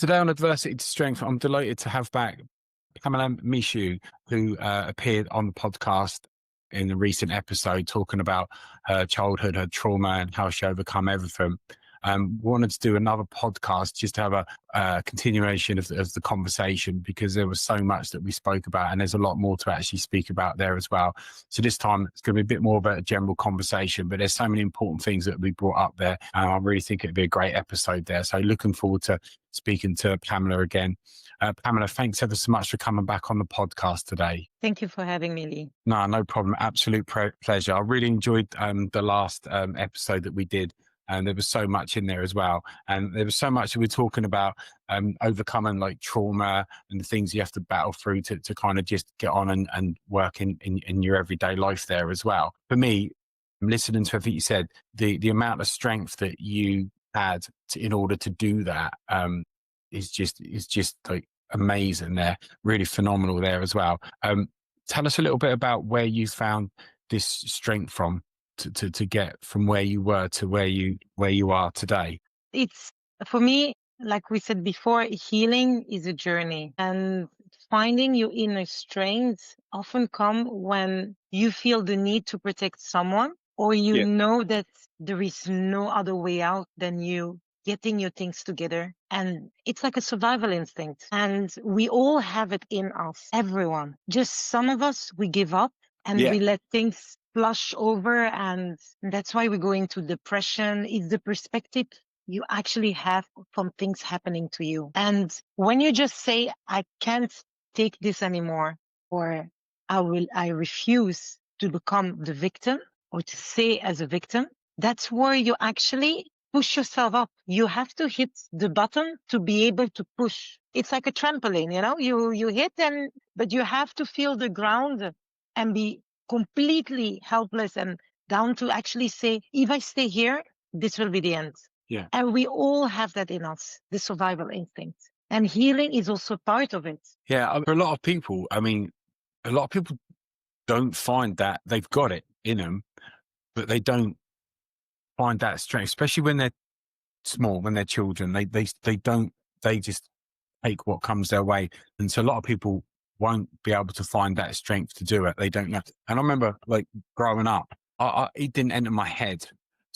Today on Adversity to Strength, I'm delighted to have back Pamela Michaux, who appeared on the podcast in a recent episode talking about her childhood, her trauma, and how she overcome everything. Wanted to do another podcast just to have a continuation of the conversation, because there was so much that we spoke about, and there's a lot more to actually speak about there as well. So this time it's going to be a bit more of a general conversation, but there's so many important things that we brought up there. And I really think it'd be a great episode there. So looking forward to speaking to Pamela again. Pamela, thanks ever so much for coming back on the podcast today. Thank you for having me, Lee. No problem. Absolute pleasure. I really enjoyed the last episode that we did. And there was so much in there as well. And there was so much that we're talking about overcoming like trauma and the things you have to battle through to kind of just get on and work in your everyday life there as well. For me, listening to everything you said, the amount of strength that you had in order to do that is just like amazing there, really phenomenal there as well. Tell us a little bit about where you found this strength from to get from where you were to where you are today. It's, for me, like we said before, healing is a journey, and finding your inner strength often come when you feel the need to protect someone, or you know that there is no other way out than you getting your things together. And it's like a survival instinct, and we all have it in us, everyone. Just some of us, we give up and we let things flush over, and that's why we go into depression. It's the perspective you actually have from things happening to you. And when you just say, I can't take this anymore, or I refuse to become the victim or to stay as a victim, that's where you actually push yourself up. You have to hit the button to be able to push. It's like a trampoline, you hit, but you have to feel the ground and be completely helpless and down to actually say, if I stay here, this will be the end. Yeah. And we all have that in us, the survival instinct. And healing is also part of it. Yeah. For a lot of people, a lot of people don't find that they've got it in them, but they don't find that strength, especially when they're small, when they're children. They just take what comes their way. And so a lot of people won't be able to find that strength to do it. They don't know. And I remember like growing up, it didn't enter my head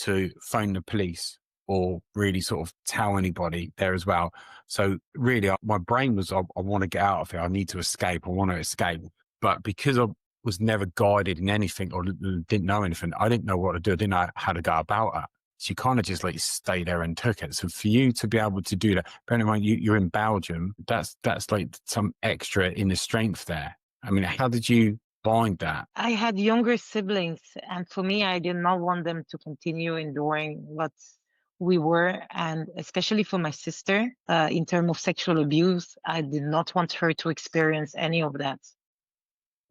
to phone the police or really sort of tell anybody there as well. So really my brain was, I want to get out of here. I need to escape. I want to escape. But because I was never guided in anything or didn't know anything, I didn't know what to do. I didn't know how to go about it. So you kind of just like stay there and took it. So for you to be able to do that, bearing in mind you're in Belgium, that's like some extra inner strength there. I mean, how did you find that? I had younger siblings, and for me, I did not want them to continue enduring what we were, and especially for my sister, in terms of sexual abuse, I did not want her to experience any of that.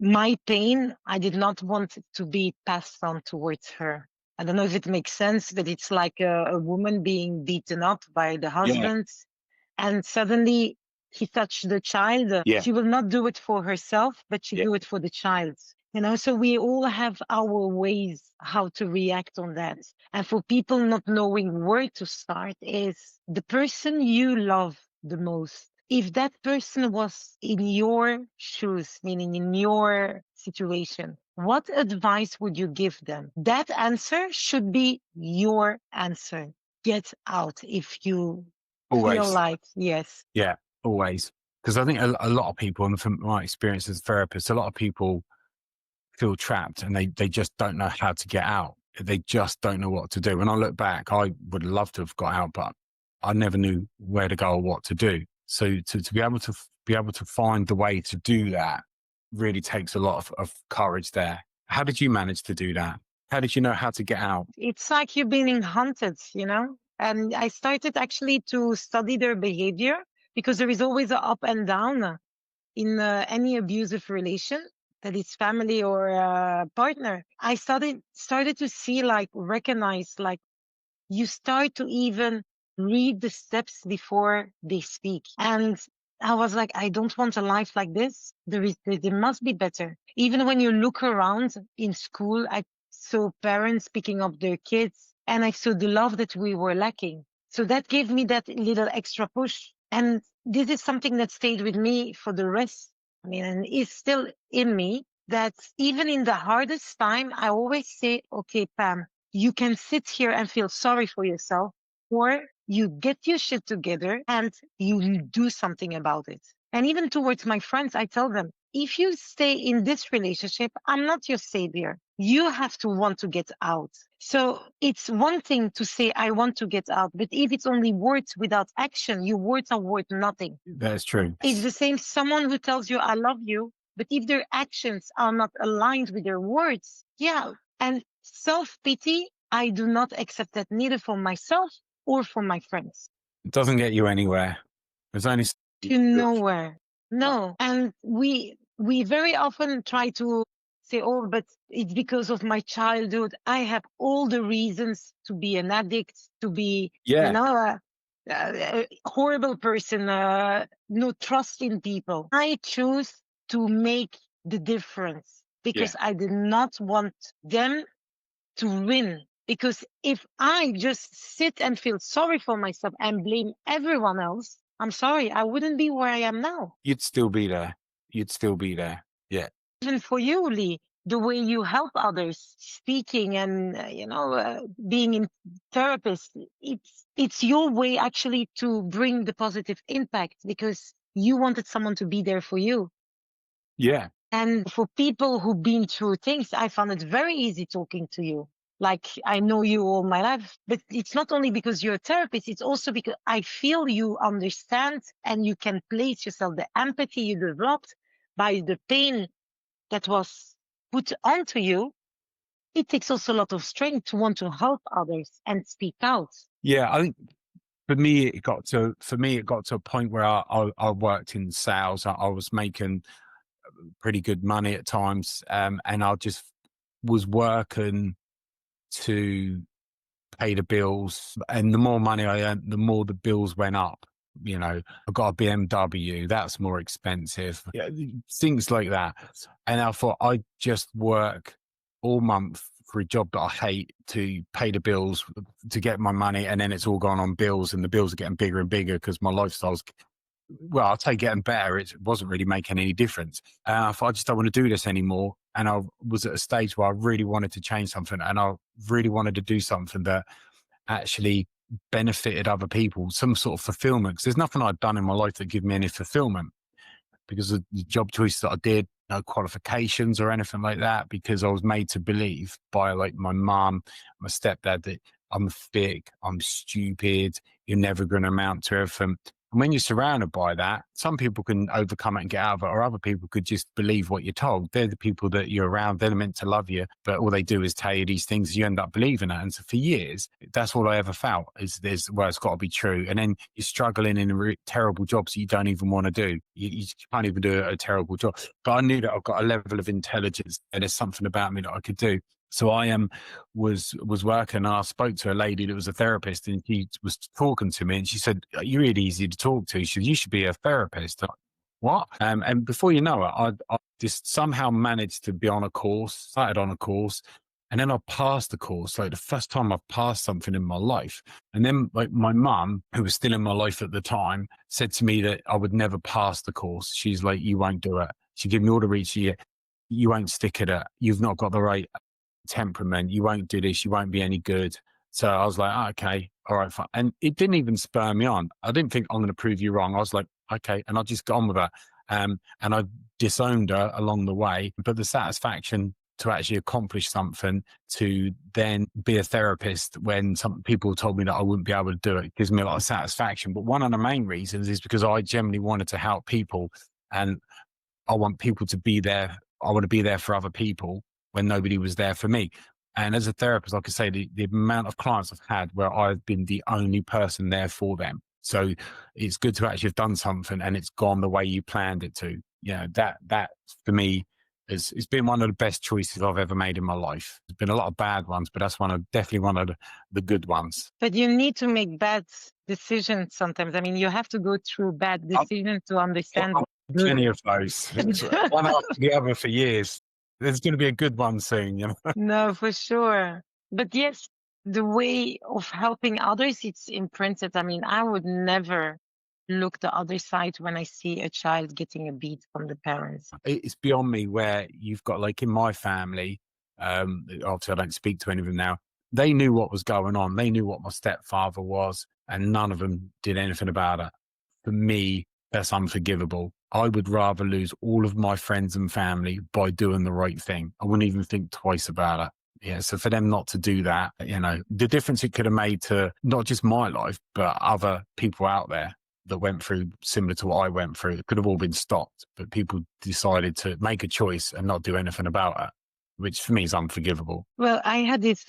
My pain, I did not want it to be passed on towards her. I don't know if it makes sense, but it's like a woman being beaten up by the husband, and suddenly he touched the child. She will not do it for herself, but she do it for the child. So we all have our ways how to react on that. And for people not knowing where to start, is the person you love the most. If that person was in your shoes, meaning in your situation, what advice would you give them? That answer should be your answer. Get out if you feel like, yes. Yeah, always. Because I think a lot of people, and from my experience as a therapist, a lot of people feel trapped and they just don't know how to get out. They just don't know what to do. When I look back, I would love to have got out, but I never knew where to go or what to do. So to be able to find the way to do that really takes a lot of courage there. How did you manage to do that? How did you know how to get out? It's like you're being hunted, And I started actually to study their behavior, because there is always an up and down in any abusive relation, that is family or partner. I started to see, recognize, you start to even read the steps before they speak. And I was like, I don't want a life like this. There must be better. Even when you look around in school, I saw parents picking up their kids, and I saw the love that we were lacking. So that gave me that little extra push And this is something that stayed with me for the rest. I mean, and is still in me, that even in the hardest time, I always say, okay, Pam, you can sit here and feel sorry for yourself, or you get your shit together and you do something about it. And even towards my friends, I tell them, if you stay in this relationship, I'm not your savior. You have to want to get out. So it's one thing to say, I want to get out, but if it's only words without action, your words are worth nothing. That's true. It's the same someone who tells you, I love you, but if their actions are not aligned with their words, yeah. And self pity, I do not accept that neither for myself or for my friends. It doesn't get you anywhere. There's only so you To can do. nowhere. No. And we very often try to say, oh, but it's because of my childhood. I have all the reasons to be an addict, to be, Yeah, a horrible person, no trust in people. I choose to make the difference yeah, because I did not want them to win. Because if I just sit and feel sorry for myself and blame everyone else, I'm sorry, I wouldn't be where I am now. you'd still be there. You'd still be there. Yeah, Even for you, Lee, the way you help others, speaking and being in therapist, it's your way actually to bring the positive impact because you wanted someone to be there for you. yeah, And for people who've been through things, I found it very easy talking to you. Like I know you all my life, but it's not only because you're a therapist, it's also because I feel you understand and you can place yourself, the empathy you developed by the pain that was put onto you. It takes also a lot of strength to want to help others and speak out. yeah. I think it got to a point where I worked in sales. I was making pretty good money at times, and I just was working to pay the bills. And the more money I earned, the more the bills went up. You know, I got a BMW, that's more expensive. Yeah, things like that. And I thought I'd just work all month for a job that I hate to pay the bills to get my money. And then it's all gone on bills, and the bills are getting bigger and bigger because my lifestyle's, well, I'll say getting better. It wasn't really making any difference. I thought I just don't want to do this anymore. And I was at a stage where I really wanted to change something, and I really wanted to do something that actually benefited other people, some sort of fulfillment. Because there's nothing I'd done in my life that gave me any fulfillment because of the job choices that I did, no qualifications or anything like that, because I was made to believe by like my mom, my stepdad, that I'm thick, I'm stupid, you're never going to amount to everything. And when you're surrounded by that, some people can overcome it and get out of it, or other people could just believe what you're told. They're the people that you're around. They're meant to love you, but all they do is tell you these things. You end up believing it. And so for years, that's all I ever felt is there's, well, it's got to be true. And then you're struggling in terrible jobs that you don't even want to do. You can't even do a terrible job. But I knew that I've got a level of intelligence and there's something about me that I could do. So I was working, and I spoke to a lady that was a therapist, and she was talking to me, and she said, "You're really easy to talk to. She said, you should be a therapist." I'm like, what? And before you know it, I just somehow managed to be on a course, started on a course, and then I passed the course. Like the first time I've passed something in my life. And then like my mum, who was still in my life at the time, said to me that I would never pass the course. She's like, "You won't do it." She gave me all the reach. You won't stick at it. You've not got the right temperament. You won't do this. You won't be any good. So I was like, oh, okay, all right, fine. And it didn't even spur me on. I didn't think I'm going to prove you wrong. I was like, okay. And I just got on with it. And I disowned her along the way. But the satisfaction to actually accomplish something, to then be a therapist when some people told me that I wouldn't be able to do it, gives me a lot of satisfaction. But one of the main reasons is because I generally wanted to help people, and I want people to be there. I want to be there for other people when nobody was there for me. And as a therapist, like I say, the amount of clients I've had where I've been the only person there for them. So it's good to actually have done something and it's gone the way you planned it to. You know, that for me is, it's been one of the best choices I've ever made in my life. There's been a lot of bad ones, but that's definitely one of the good ones. But you need to make bad decisions sometimes. I mean, you have to go through bad I've decisions to understand got good. plenty of those. It's one after the other for years. There's going to be a good one soon, you know. No, for sure. But yes, the way of helping others, it's imprinted. I mean, I would never look the other side when I see a child getting a beat from the parents. It's beyond me where you've got, like, in my family, obviously I don't speak to any of them now. They knew what was going on. They knew what my stepfather was, and none of them did anything about it. For me, that's unforgivable. I would rather lose all of my friends and family by doing the right thing. I wouldn't even think twice about it. Yeah. So for them not to do that, the difference it could have made to not just my life, but other people out there that went through similar to what I went through, it could have all been stopped. But people decided to make a choice and not do anything about it, which for me is unforgivable. Well, I had this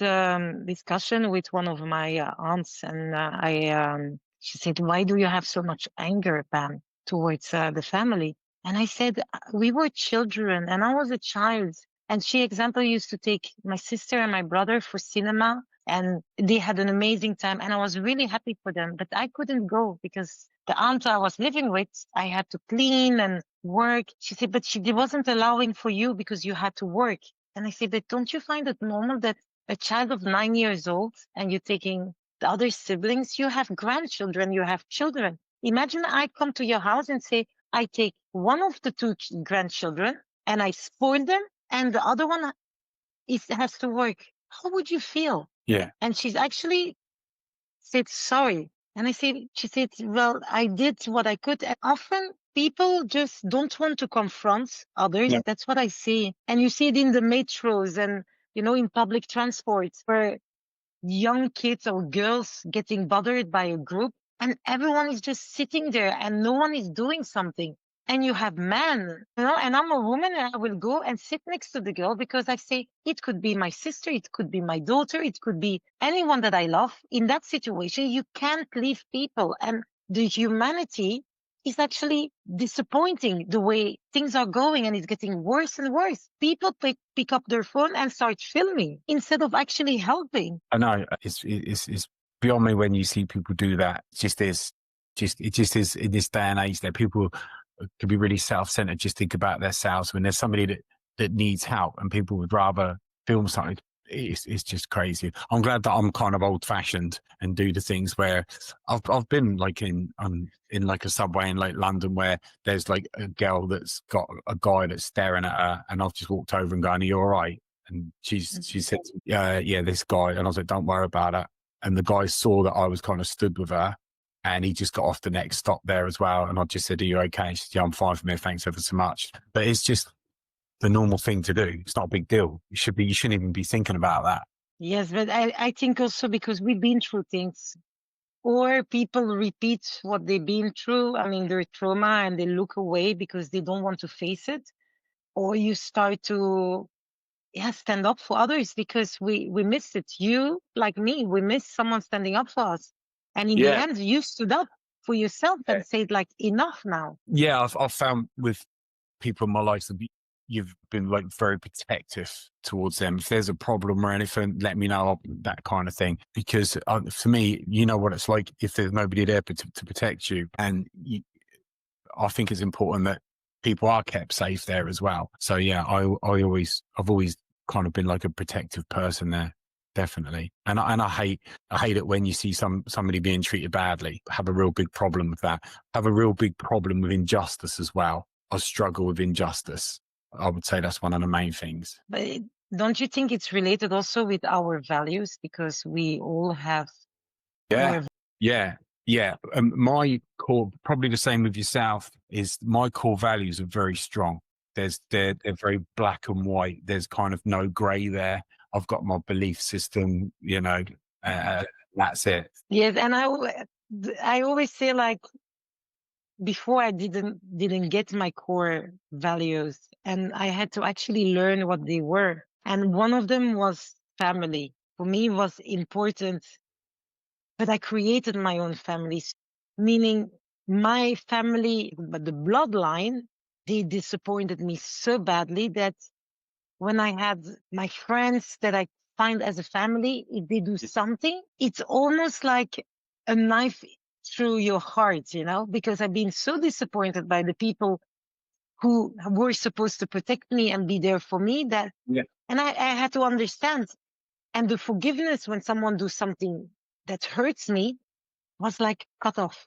discussion with one of my aunts, and she said, "Why do you have so much anger, Pam, towards the family?" And I said, "We were children, and I was a child." And she, example, used to take my sister and my brother for cinema, and they had an amazing time, and I was really happy for them. But I couldn't go because the aunt I was living with, I had to clean and work. She said, "But she wasn't allowing for you because you had to work." And I say, but don't you find it normal that a child of 9 years old and you're taking the other siblings, you have grandchildren, you have children. Imagine I come to your house and say, I take one of the two grandchildren and I spoil them and the other one has to work. How would you feel? Yeah. And she's actually said sorry. And she said, well, I did what I could. And often people just don't want to confront others. Yeah. That's what I see. And you see it in the metros and, in public transport where young kids or girls getting bothered by a group and everyone is just sitting there and no one is doing something. And you have men, and I'm a woman and I will go and sit next to the girl because I say it could be my sister, it could be my daughter, it could be anyone that I love. In that situation, you can't leave people. And the humanity is actually disappointing the way things are going and it's getting worse and worse. People pick up their phone and start filming instead of actually helping. I know it's beyond me when you see people do that. It just is in this day and age that people can be really self-centered, just think about themselves when there's somebody that needs help and people would rather film something. It's just crazy. I'm glad that I'm kind of old fashioned and do the things where I've been like in like a subway in like London where there's like a girl that's got a guy that's staring at her and I've just walked over and gone, "Are you all right?" And she said, yeah, this guy. And I was like, "Don't worry about it." And the guy saw that I was kind of stood with her and he just got off the next stop there as well. And I just said, "Are you okay?" And she said, "Yeah, I'm fine from here. Thanks ever so much." But it's just the normal thing to do. It's not a big deal. You shouldn't even be thinking about that. Yes, but I think also because we've been through things or people repeat what they've been through. I mean, their trauma and they look away because they don't want to face it. Or you start to stand up for others because we missed it. You, like me, we missed someone standing up for us. And in the Yeah. end, you stood up for yourself and said, like, enough now. Yeah. I've found with people in my life that you've been like very protective towards them. If there's a problem or anything, let me know, that kind of thing. Because for me, you know what it's like if there's nobody there to protect you. And I think it's important that people are kept safe there as well. So yeah, I've always kind of been like a protective person there. Definitely. And I hate it when you see somebody being treated badly. I have a real big problem with that. I have a real big problem with injustice as well. I struggle with injustice. I would say that's one of the main things. But don't you think it's related also with our values? Because we all have Yeah. our. Yeah. Yeah. My core, probably the same with yourself, is my core values are very strong. They're very black and white. There's kind of no grey there. I've got my belief system, that's it. Yes, and I always say, like, before I didn't get my core values and I had to actually learn what they were. And one of them was family. For me, it was important, but I created my own families, meaning my family, but the bloodline, they disappointed me so badly that when I had my friends that I find as a family, if they do something, it's almost like a knife through your heart, because I've been so disappointed by the people who were supposed to protect me and be there for me that, Yeah. and I had to understand. And the forgiveness when someone does something that hurts me was like cut off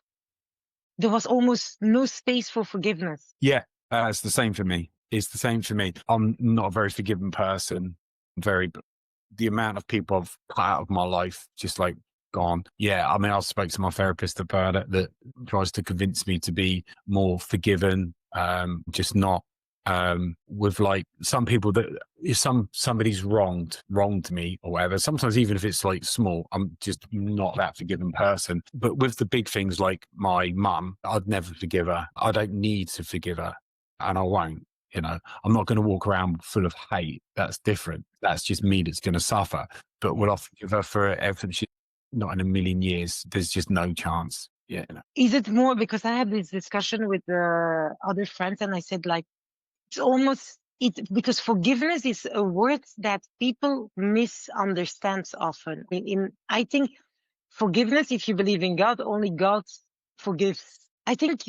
there was almost no space for forgiveness. Yeah, it's the same for me. It's the same for me. I'm not a very forgiving person. Very, the amount of people I've cut out of my life, just like gone. Yeah, I mean, I spoke to my therapist about it, that tries to convince me to be more forgiven, just not with like some people that if somebody's wronged me or whatever, sometimes even if it's like small, I'm just not that forgiving person. But with the big things like my mum, I'd never forgive her. I don't need to forgive her, and I won't. You know, I'm not going to walk around full of hate. That's different. That's just me that's going to suffer. But will I forgive her for everything? She, not in a million years. There's just no chance. Yeah. Is it more because I had this discussion with other friends and I said, like, it's almost it because forgiveness is a word that people misunderstand often. I think forgiveness, if you believe in God, only God forgives. I think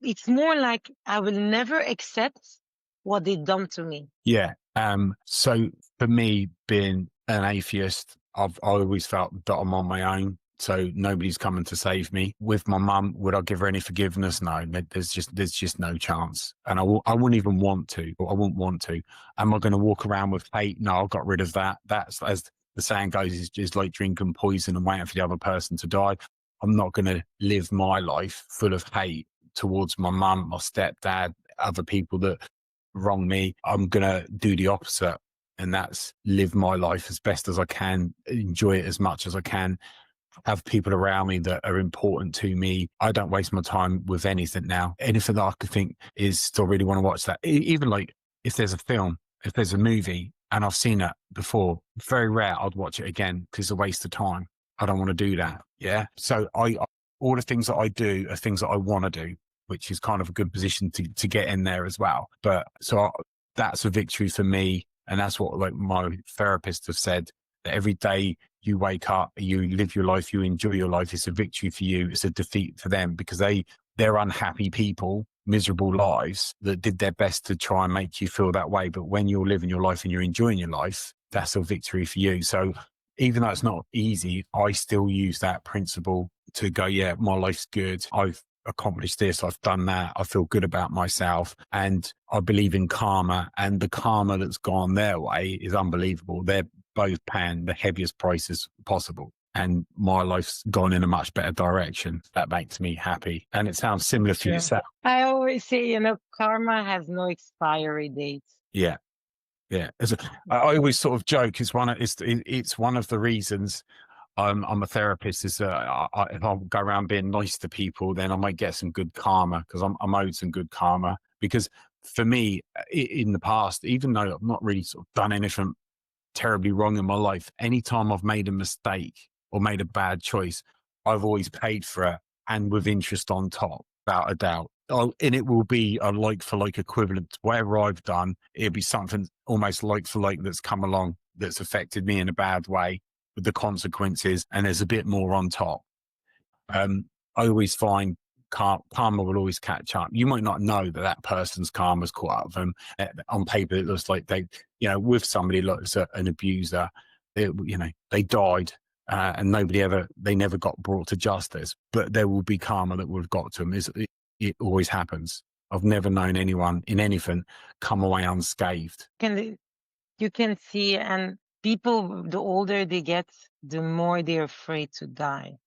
it's more like I will never accept what they done to me. Yeah. So for me, being an atheist, I always felt that I'm on my own. So nobody's coming to save me. With my mum, would I give her any forgiveness? No, there's just no chance. And I wouldn't even want to. I wouldn't want to. Am I going to walk around with hate? No, I got rid of that. That's, as the saying goes, is just like drinking poison and waiting for the other person to die. I'm not going to live my life full of hate towards my mum, my stepdad, other people that wrong me. I'm going to do the opposite. And that's live my life as best as I can, enjoy it as much as I can, have people around me that are important to me. I don't waste my time with anything now. Anything that I could think is still really want to watch that. Even like if there's a film, if there's a movie and I've seen it before, very rare I'd watch it again because it's a waste of time. I don't want to do that. Yeah. So all the things that I do are things that I want to do, which is kind of a good position to get in there as well. But that's a victory for me. And that's what like my therapist have said, that every day you wake up, you live your life, you enjoy your life. It's a victory for you. It's a defeat for them because they're unhappy people, miserable lives that did their best to try and make you feel that way. But when you're living your life and you're enjoying your life, that's a victory for you. So even though it's not easy, I still use that principle to go, yeah, my life's good. I've accomplished this. I've done that. I feel good about myself. And I believe in karma, and the karma that's gone their way is unbelievable. They're both paying the heaviest prices possible. And my life's gone in a much better direction. That makes me happy. And it sounds similar to Sure. yourself. I always say, karma has no expiry date. Yeah. Yeah. I always sort of joke, it's one of the reasons I'm a therapist, is if I go around being nice to people, then I might get some good karma, because I'm owed some good karma. Because for me, in the past, even though I've not really sort of done anything terribly wrong in my life, anytime I've made a mistake or made a bad choice, I've always paid for it, and with interest on top, without a doubt. And it will be a like for like equivalent to whatever I've done. It'll be something almost like for like that's come along that's affected me in a bad way, with the consequences, and there's a bit more on top. I always find karma will always catch up. You might not know that person's karma's caught up with them. On paper, it looks like with somebody like an abuser, they died, and they never got brought to justice. But there will be karma that would have got to them. It always happens. I've never known anyone in anything come away unscathed. You can see, and people, the older they get, the more they're afraid to die.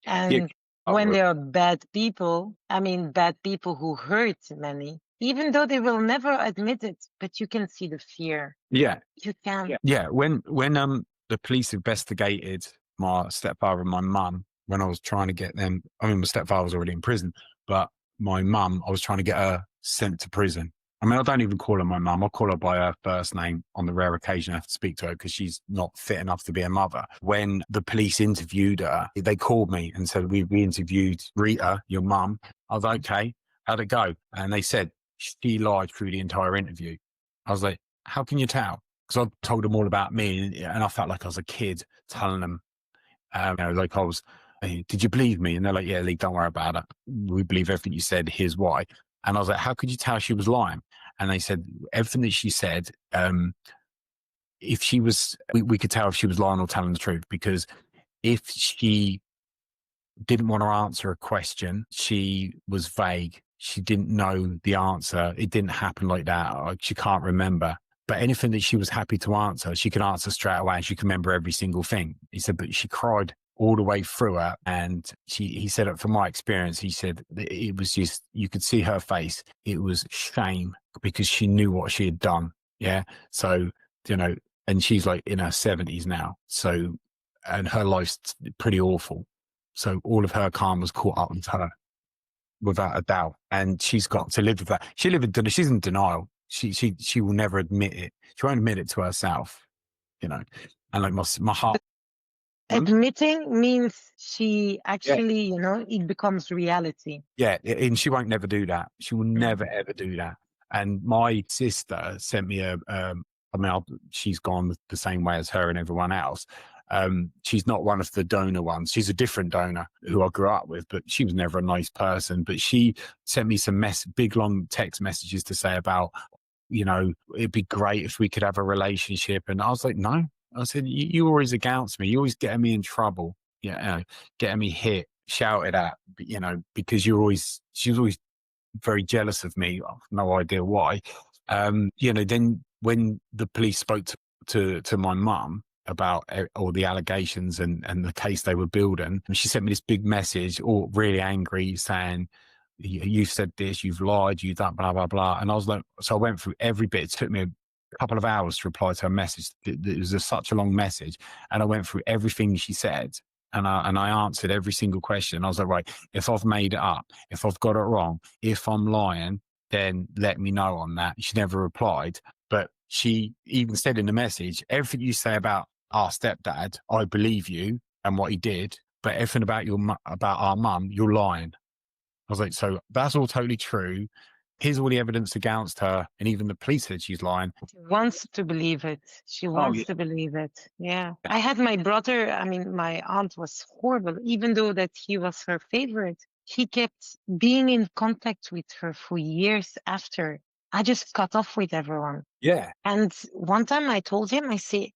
Yeah. And when there are bad people, bad people who hurt many, even though they will never admit it, but you can see the fear. Yeah. You can. Yeah. When the police investigated my stepfather and my mum, when I was trying to get them, my stepfather was already in prison, but my mum, I was trying to get her sent to prison. I don't even call her my mum. I call her by her first name on the rare occasion I have to speak to her, because she's not fit enough to be a mother. When the police interviewed her, they called me and said, we interviewed Rita, your mum. I was like, okay, how'd it go? And they said, she lied through the entire interview. I was like, how can you tell? Because I told them all about me, and I felt like I was a kid telling them, like I was, hey, did you believe me? And they're like, yeah, Lee, don't worry about it. We believe everything you said. Here's why. And I was like, how could you tell she was lying? And they said, everything that she said, if she was, we could tell if she was lying or telling the truth, because if she didn't want to answer a question. She was vague. She didn't know the answer. It didn't happen like that. She can't remember. But anything that she was happy to answer, she could answer straight away and she could remember every single thing. He said, but she cried all the way through it. And he said, from my experience, he said that it was just, you could see her face. It was shame because she knew what she had done. Yeah. So, you know, and she's like in her 70s now. So, and her life's pretty awful. So all of her karma's caught up with her without a doubt. And she's got to live with that. She's in denial. She will never admit it. She won't admit it to herself, you know. And like my heart. But admitting means she Yeah. actually, it becomes reality. Yeah. And she won't never do that. She will Mm. never, ever do that. And my sister sent me she's gone the same way as her and everyone else. She's not one of the donor ones. She's a different donor who I grew up with, but she was never a nice person. But she sent me some big long text messages to say about, it'd be great if we could have a relationship. And I was like, no. I said, you always against me. You always getting me in trouble. Getting me hit, shouted at, because she was always very jealous of me. I've no idea why. Then when the police spoke to my mum about all the allegations and the case they were building, and she sent me this big message, all really angry, saying, you've said this, you've lied, you've done blah, blah, blah. And I was like, so I went through every bit. It took me a couple of hours to reply to her message. It was such a long message. And I went through everything she said. And I answered every single question. I was like, right, if I've made it up, if I've got it wrong, if I'm lying, then let me know on that. She never replied. But she even said in the message, everything you say about our stepdad, I believe you and what he did. But everything about about our mum, you're lying. I was like, so that's all totally true. Here's all the evidence against her. And even the police said she's lying. She wants to believe it. She Oh, wants yeah. to believe it. Yeah. I had my brother, my aunt was horrible, even though that he was her favorite. He kept being in contact with her for years after. I just cut off with everyone. Yeah. And one time I told him, I say,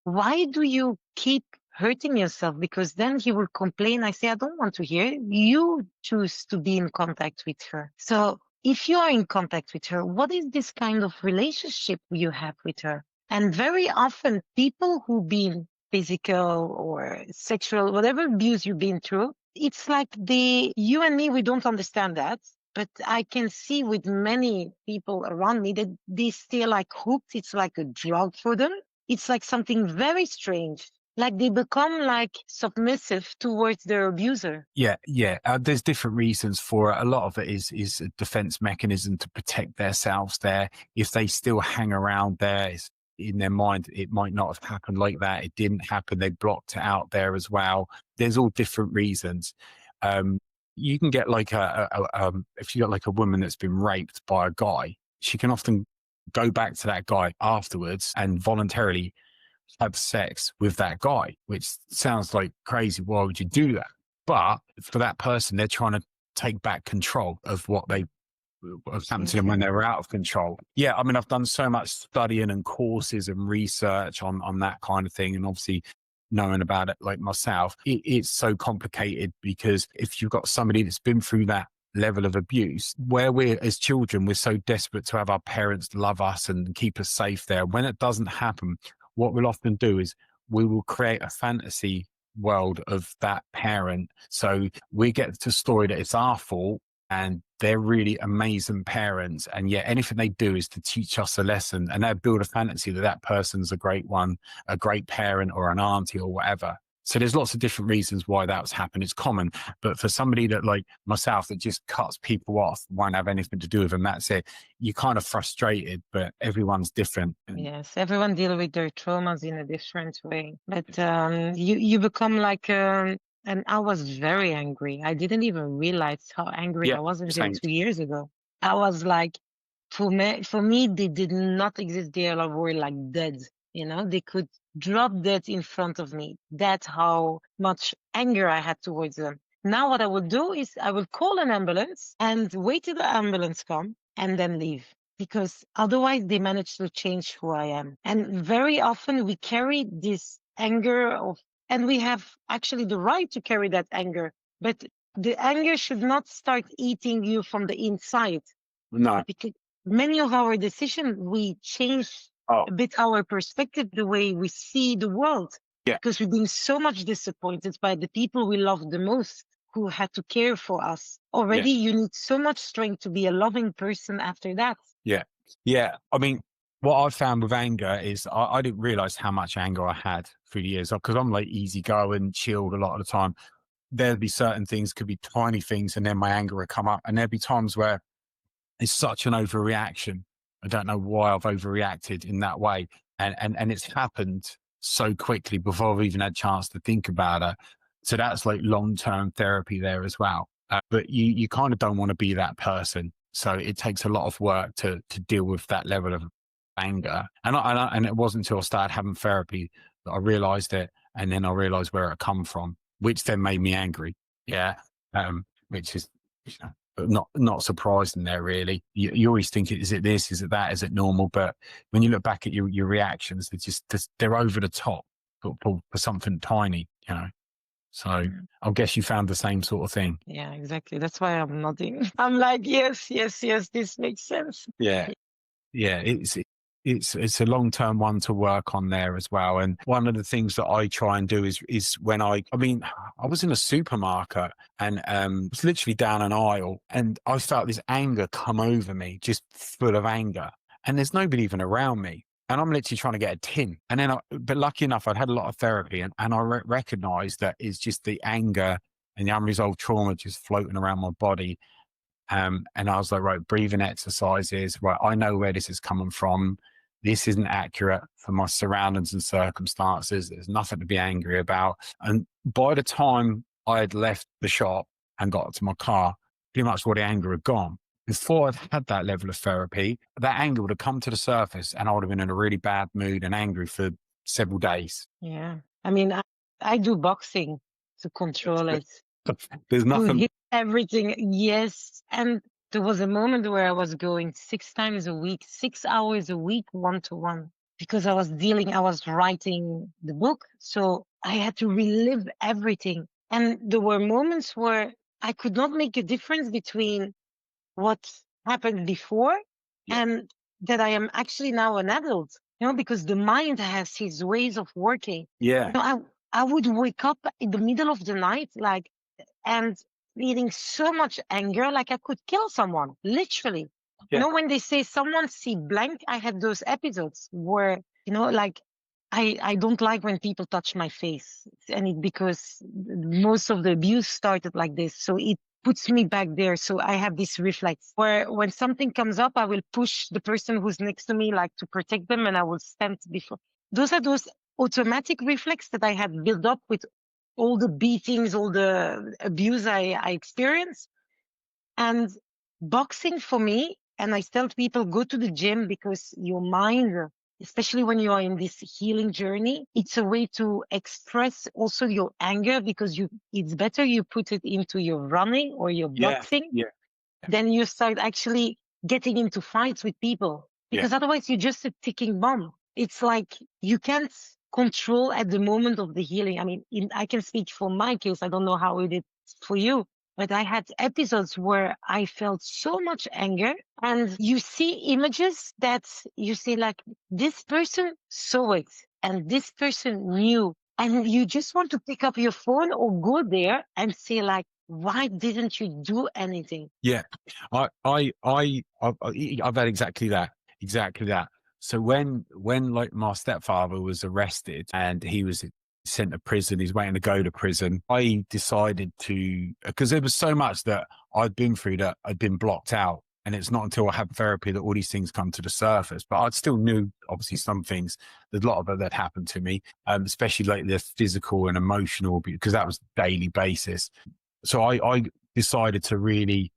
why do you keep hurting yourself? Because then he will complain. I say, I don't want to hear it. You choose to be in contact with her. So if you are in contact with her, what is this kind of relationship you have with her? And very often people who've been physical or sexual, whatever abuse you've been through, it's like you and me, we don't understand that. But I can see with many people around me that they stay like hooked. It's like a drug for them. It's like something very strange. Like they become like submissive towards their abuser. Yeah, yeah. There's different reasons for it. A lot of it is a defense mechanism to protect themselves there. If they still hang around there, it's in their mind, it might not have happened like that. It didn't happen. They blocked it out there as well. There's all different reasons. You can get like if you got like a woman that's been raped by a guy, she can often go back to that guy afterwards and voluntarily have sex with that guy, which sounds like crazy. Why would you do that? But for that person, they're trying to take back control of what happened to them when they were out of control. Yeah, I mean, I've done so much studying and courses and research on that kind of thing, and obviously knowing about it like myself, it's so complicated because if you've got somebody that's been through that level of abuse, where we're as children, we're so desperate to have our parents love us and keep us safe there. When it doesn't happen, what we'll often do is we will create a fantasy world of that parent. So we get to story that it's our fault and they're really amazing parents. And yet anything they do is to teach us a lesson, and they build a fantasy that that person's a great one, a great parent or an auntie or whatever. So there's lots of different reasons why that's happened. It's common, but for somebody that like myself that just cuts people off, won't have anything to do with them, that's it. You're kind of frustrated, but everyone's different. Yes, everyone deal with their traumas in a different way. But you become like, and I was very angry. I didn't even realize how angry Yeah, I was until same. 2 years ago. I was like, for me, they did not exist. They were like dead. They could drop dead in front of me. That's how much anger I had towards them. Now what I would do is I would call an ambulance and wait till the ambulance come and then leave, because otherwise they manage to change who I am. And very often we carry this anger and we have actually the right to carry that anger but the anger should not start eating you from the inside, No. because many of our decisions, we change Oh, a bit our perspective, the way we see the world, yeah. because we've been so much disappointed by the people we love the most, who had to care for us. Yeah. Already, you need so much strength to be a loving person after that. Yeah. Yeah. I mean, what I've found with anger is I didn't realize how much anger I had through the years because I'm like easygoing, chilled a lot of the time. There'd be certain things, could be tiny things, and then my anger would come up. And there'd be times where it's such an overreaction. I don't know why I've overreacted in that way. And it's happened so quickly before I've even had a chance to think about it. So that's like long-term therapy there as well. But you kind of don't want to be that person. So it takes a lot of work to deal with that level of anger. And it wasn't until I started having therapy that I realized it. And then I realized where it come from, which then made me angry. Yeah. Which is, you know, but not surprising there really. You always think, is it this, is it that, is it normal? But when you look back at your reactions, they're over the top for something tiny, you know. So Mm. I guess you found the same sort of thing. Yeah, exactly. That's why I'm nodding. I'm like, yes, yes, yes, this makes sense. Yeah. Yeah, it's a long-term one to work on there as well. And one of the things that I try and do is when I mean, I was in a supermarket and was literally down an aisle and I felt this anger come over me, just full of anger. And there's nobody even around me. And I'm literally trying to get a tin. And then but lucky enough, I'd had a lot of therapy and I recognized that it's just the anger and the unresolved trauma just floating around my body. And I was like, right, breathing exercises, right, I know where this is coming from. This isn't accurate for my surroundings and circumstances. There's nothing to be angry about. And by the time I had left the shop and got to my car, pretty much all the anger had gone. Before I'd had that level of therapy, that anger would have come to the surface and I would have been in a really bad mood and angry for several days. Yeah. I mean, I do boxing to control it, There's to nothing. hit everything. Yes. And there was a moment where I was going 6 times a week, 6 hours a week, one to one, because I was writing the book. So I had to relive everything. And there were moments where I could not make a difference between what happened before Yeah. and that I am actually now an adult, because the mind has its ways of working. Yeah. I would wake up in the middle of the night, like, and feeling so much anger, like I could kill someone, literally. Yeah. When they say someone see blank, I had those episodes where, like, I don't like when people touch my face, and because most of the abuse started like this. So it puts me back there. So I have this reflex where when something comes up, I will push the person who's next to me, like, to protect them, and I will stand before. Those are those automatic reflex that I had built up with all the beatings, all the abuse I experienced. And boxing for me, and I tell people, go to the gym, because your mind, especially when you are in this healing journey, it's a way to express also your anger, because it's better you put it into your running or your Yeah. boxing, Yeah. then you start actually getting into fights with people, Yeah. because otherwise you're just a ticking bomb. It's like you can't control at the moment of the healing. I mean, I can speak for my case. I don't know how it is for you, but I had episodes where I felt so much anger, and you see images that you say, like, this person saw it and this person knew. And you just want to pick up your phone or go there and say, like, why didn't you do anything? Yeah, I've had exactly that, exactly that. So when like my stepfather was arrested and he was sent to prison, he's waiting to go to prison. I decided to, because there was so much that I'd been through that I'd been blocked out, and it's not until I had therapy that all these things come to the surface. But I still knew, obviously, some things. There's a lot of it that happened to me, especially like the physical and emotional, because that was daily basis. So I decided to really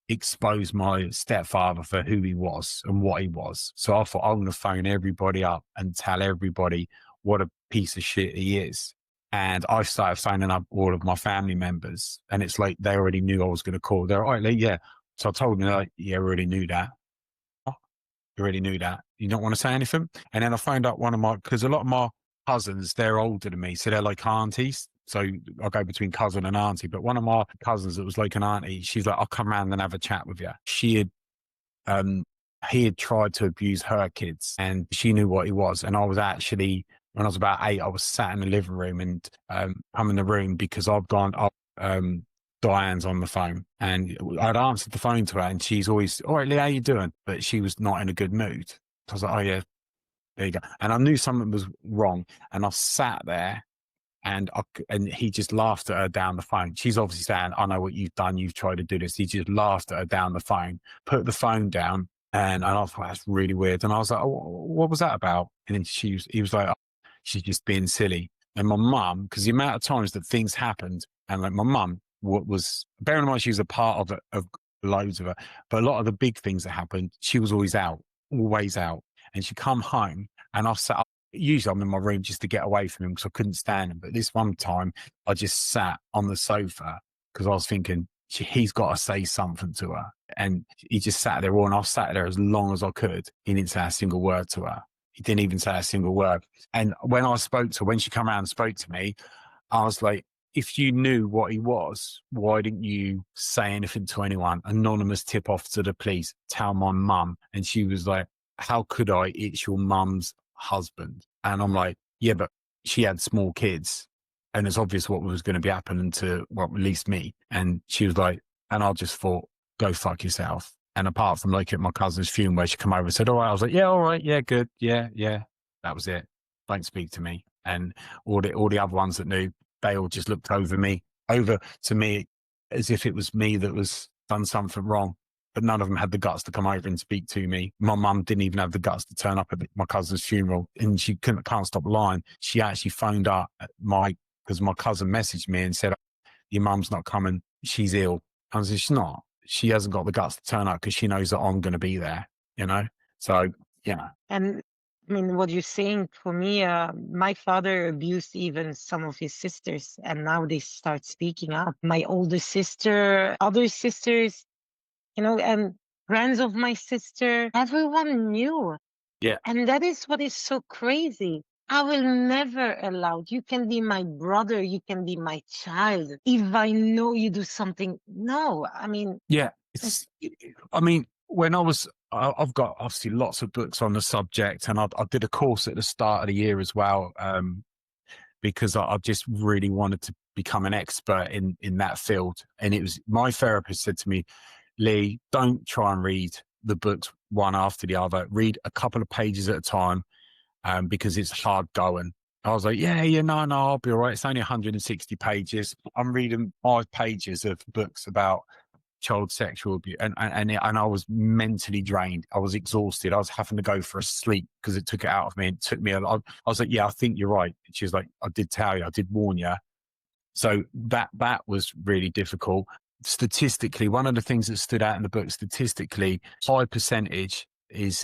expose my stepfather for who he was and what he was. So I thought, I'm going to phone everybody up and tell everybody what a piece of shit he is. And I started phoning up all of my family members, and it's like they already knew I was going to call. They're all right, yeah. So I told them, like, yeah, I already knew that. "Oh, you already knew that. You don't want to say anything?" And then I phoned up one of my, because a lot of my cousins, they're older than me, so they're like aunties. So I go between cousin and auntie. But one of my cousins that was like an auntie, she's like, I'll come round and have a chat with you. Um, he had tried to abuse her kids and she knew what he was. And I was actually, when I was about 8, I was sat in the living room and I'm in the room because I've gone up, Diane's on the phone and I'd answered the phone to her and she's always, all right, Lee, how you doing? But she was not in a good mood. I was like, oh yeah, there you go. And I knew something was wrong. And I sat there and and he just laughed at her down the phone. She's obviously saying, I know what you've done. You've tried to do this. He just laughed at her down the phone, put the phone down. And I thought, that's really weird. And I was like, oh, what was that about? And then he was like, oh, she's just being silly. And my mum, because the amount of times that things happened, and like my mum, what was, bearing in mind she was a part of loads of it, but a lot of the big things that happened, she was always out, always out. And she'd come home and I sat up. Usually I'm in my room just to get away from him because I couldn't stand him. But this one time I just sat on the sofa because I was thinking he's got to say something to her. And he just sat there and I sat there as long as I could. He didn't say a single word to her. He didn't even say a single word. And when I spoke to her, when she came around and spoke to me, I was like, if you knew what he was, why didn't you say anything to anyone? Anonymous tip off to the police, tell my mum. And she was like, how could I? It's your mum's husband. And I'm like, yeah, but she had small kids and it's obvious what was going to be happening to, well, at least me. And she was like, and I just thought, go fuck yourself. And apart from like at my cousin's funeral where she come over and said, all right, I was like, yeah, all right. Yeah, good. Yeah. Yeah. That was it. Don't speak to me. And all the other ones that knew, they all just looked over to me as if it was me that was done something wrong. But none of them had the guts to come over and speak to me. My mum didn't even have the guts to turn up at my cousin's funeral, and she can't stop lying. She actually phoned up because my cousin messaged me and said, "Your mum's not coming. She's ill." I said, "She's not. She hasn't got the guts to turn up because she knows that I'm going to be there." You know, so yeah. And I mean, what you're saying for me, my father abused even some of his sisters, and now they start speaking up. My older sister, other sisters, and friends of my sister, everyone knew. Yeah. And that is what is so crazy. I will never allow, you can be my brother, you can be my child. If I know you do something, no, I mean, Yeah. it's- I mean, when I've got obviously lots of books on the subject, and I did a course at the start of the year as well, because I just really wanted to become an expert in that field. And it was my therapist said to me, Lee, don't try and read the books one after the other. Read a couple of pages at a time, because it's hard going. I was like, yeah, no, I'll be all right. It's only 160 pages. I'm reading 5 pages of books about child sexual abuse, and I was mentally drained. I was exhausted. I was having to go for a sleep because it took it out of me. It took me a lot. I was like, yeah, I think you're right. She was like, I did tell you, I did warn you. So that was really difficult. Statistically, one of the things that stood out in the book, statistically, high percentage is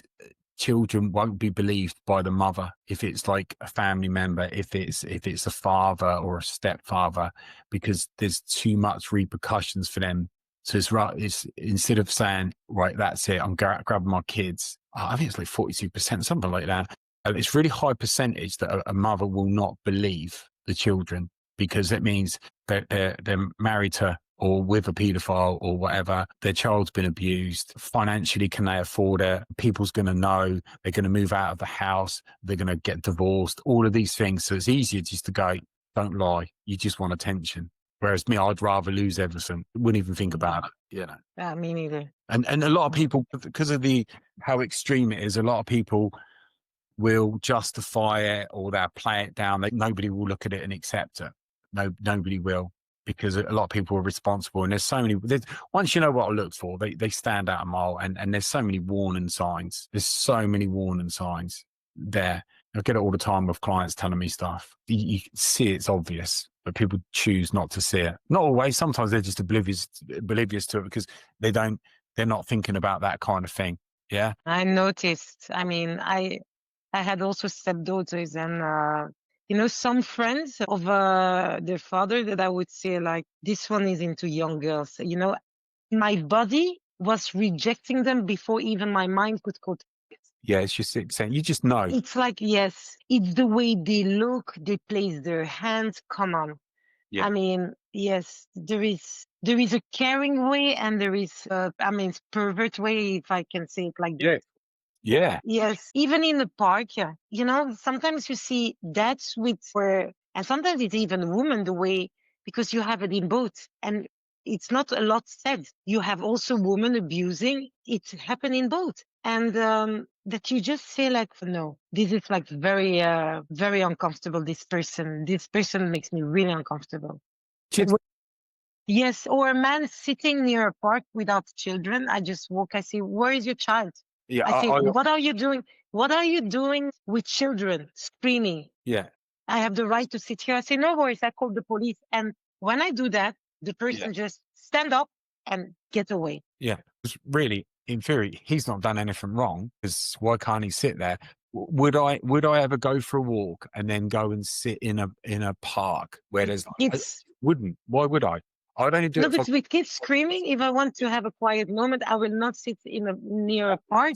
children won't be believed by the mother if it's like a family member, if it's a father or a stepfather, because there's too much repercussions for them. So it's right. It's instead of saying, right, that's it, I'm grabbing my kids. I think it's like 42%, something like that. It's really high percentage that a mother will not believe the children because it means that they're married to or with a paedophile or whatever, their child's been abused. Financially, can they afford it? People's going to know. They're going to move out of the house. They're going to get divorced. All of these things. So it's easier just to go, don't lie. You just want attention. Whereas me, I'd rather lose everything. Wouldn't even think about it, me neither. And a lot of people, because of how extreme it is, a lot of people will justify it or they'll play it down. Nobody will look at it and accept it. Nobody will, because a lot of people are responsible. And once you know what to look for, they stand out a mile. And there's so many warning signs. There's so many warning signs there. I get it all the time with clients telling me stuff. You can see it's obvious, but people choose not to see it. Not always. Sometimes they're just oblivious to it because they're not thinking about that kind of thing. Yeah. I noticed. I mean, I had also stepdaughters and, some friends of their father that I would say like, this one is into young girls. My body was rejecting them before even my mind could go. Yeah, it's just saying you just know. It's like, yes, it's the way they look, they place their hands. Come on. Yeah. I mean, yes, there is a caring way and there is I mean pervert way, if I can say it like Yeah. that. Yeah. Yes, even in the park, yeah. Sometimes you see dads with where, and sometimes it's even women the way, because you have it in both. And it's not a lot said. You have also women abusing. It's happening both. And that you just say like, no, this is like very, very uncomfortable. This person makes me really uncomfortable. Kids. Yes, or a man sitting near a park without children. I just walk, I say, where is your child? Yeah. I say, what are you doing? What are you doing with children screaming? Yeah. I have the right to sit here. I say, no worries, I call the police. And when I do that, the Yeah. person just stand up and get away. Yeah. 'Cause really, in theory, he's not done anything wrong. Because why can't he sit there? Would I ever go for a walk and then go and sit in a park where With there's I kids, wouldn't. Why would I? I'd only do no, it but for with kids screaming, if I want to have a quiet moment, I will not sit near a park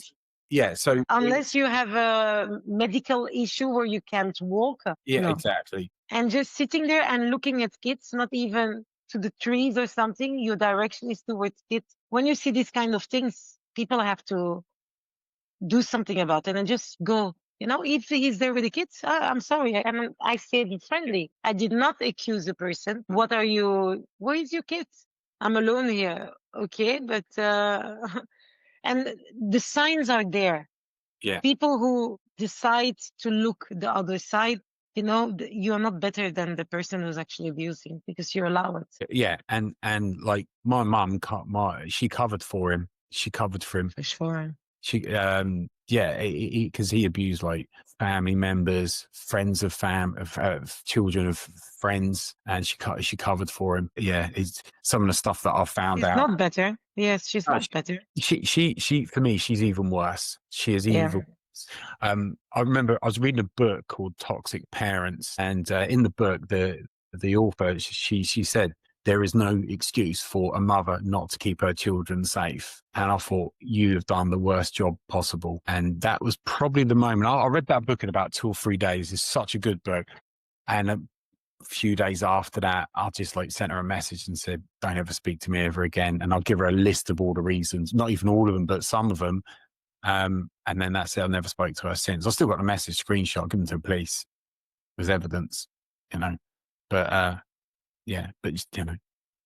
yeah. So unless you have a medical issue where you can't walk. yeah, No. exactly. And just sitting there and looking at kids, not even to the trees or something, your direction is towards kids. When you see these kind of things, people have to do something about it and just go. If he's there with the kids, I'm sorry. I said it friendly. I did not accuse the person. What are you? Where is your kids? I'm alone here. Okay, but and the signs are there. Yeah. People who decide to look the other side, you're not better than the person who's actually abusing because you're allowed. Yeah. And like my mum, she covered for him. She covered for him. For sure. She, yeah, because he abused like family members, friends of children of friends, and she covered for him. Yeah, it's some of the stuff that I found She's out. not better. Yes, she's Uh, not better. she for me, she's even worse. She is Yeah. even. I remember I was reading a book called Toxic Parents, and in the book, the author she said there is no excuse for a mother not to keep her children safe. And I thought you have done the worst job possible. And that was probably the moment. I read that book in about 2 or 3 days. It's such a good book. And a few days after that, I just like sent her a message and said, "Don't ever speak to me ever again." And I'll give her a list of all the reasons, not even all of them, but some of them. And then that's it. I never spoke to her since. I still got the message screenshot, given to the police as evidence, you know. But yeah, but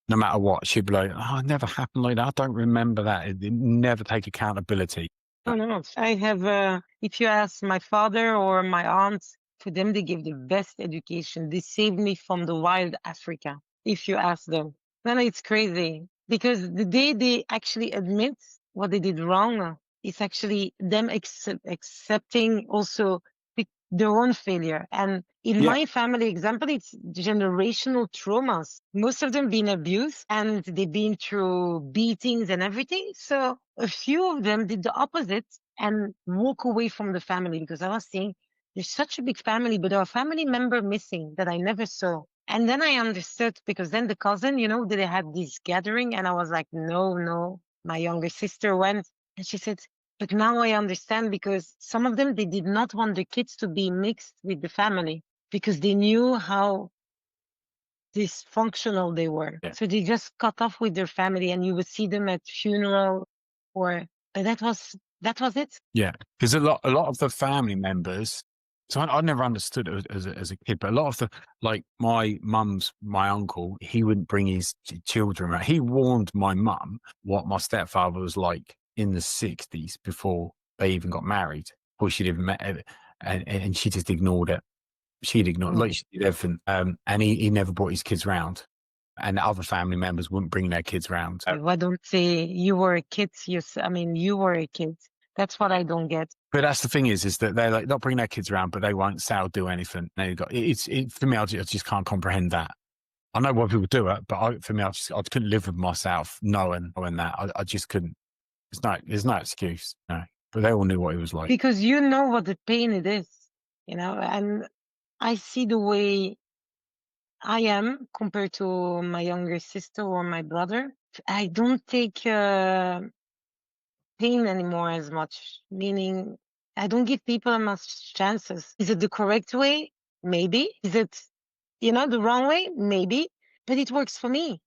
no matter what, she'd be like, "Oh, it never happened like that. I don't remember that." It never take accountability. Oh, no. I have, if you ask my father or my aunt, to them, they give the best education. They saved me from the wild Africa, if you ask them. Then it's crazy because the day they actually admit what they did wrong, it's actually them accepting also their own failure. And in Yeah, my family example, it's generational traumas. Most of them been abused and they've been through beatings and everything. So a few of them did the opposite and walk away from the family because I was saying, there's such a big family, but there are a family member missing that I never saw. And then I understood because then the cousin, they had this gathering and I was like, no, no. My younger sister went and she said, but now I understand because some of them, they did not want the kids to be mixed with the family because they knew how dysfunctional they were. yeah, So they just cut off with their family and you would see them at funeral or but that was it. yeah. Because a lot of the family members. So I never understood it as a kid, but a lot of like my uncle, he wouldn't bring his children around. He warned my mum what my stepfather was like in the 60s before they even got married, or she'd even met, and she just ignored it. She'd ignore, like Mm. she did everything. And he never brought his kids round, and other family members wouldn't bring their kids round. Why don't say you were a kid? I mean, you were a kid. That's what I don't get. But that's the thing is that they're like not bring their kids around, but they won't say or do anything. They got for me. I just can't comprehend that. I know why people do it, but for me, I couldn't live with myself knowing that. I just couldn't. There's no excuse. No, but they all knew what he was like. Because you know what the pain it is, and I see the way I am compared to my younger sister or my brother. I don't take pain anymore as much, meaning I don't give people much chances. Is it the correct way? Maybe. Is it, the wrong way? Maybe. but it works for me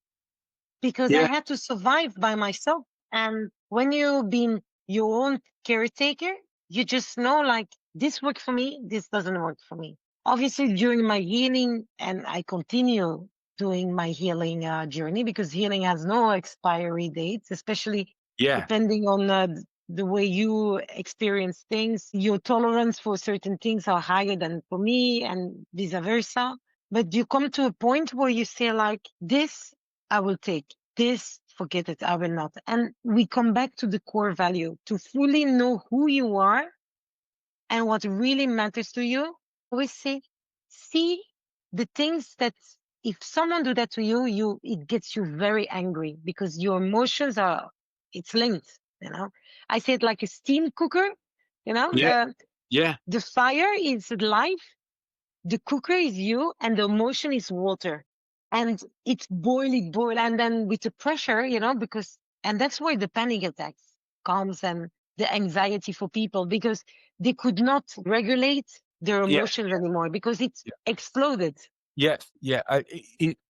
because I Yeah. had to survive by myself. And when you've been your own caretaker, you just know like this worked for me, this doesn't work for me. Obviously, during my healing, and I continue doing my healing journey because healing has no expiry dates, especially Yeah. depending on the way you experience things. Your tolerance for certain things are higher than for me, and vice versa. But you come to a point where you say, like, this I will take, this, forget it, I will not. And we come back to the core value to fully know who you are and what really matters to you. I always say, see the things that if someone do that to you, it gets you very angry because your emotions are, it's linked, you know. I say it like a steam cooker, you know, Yeah. Yeah. the fire is life, the cooker is you, and the emotion is water. And it's boil, and then with the pressure, you know, because, and that's why the panic attacks comes and the anxiety for people because they could not regulate their Yeah. emotions anymore because it's exploded. Yeah, yeah.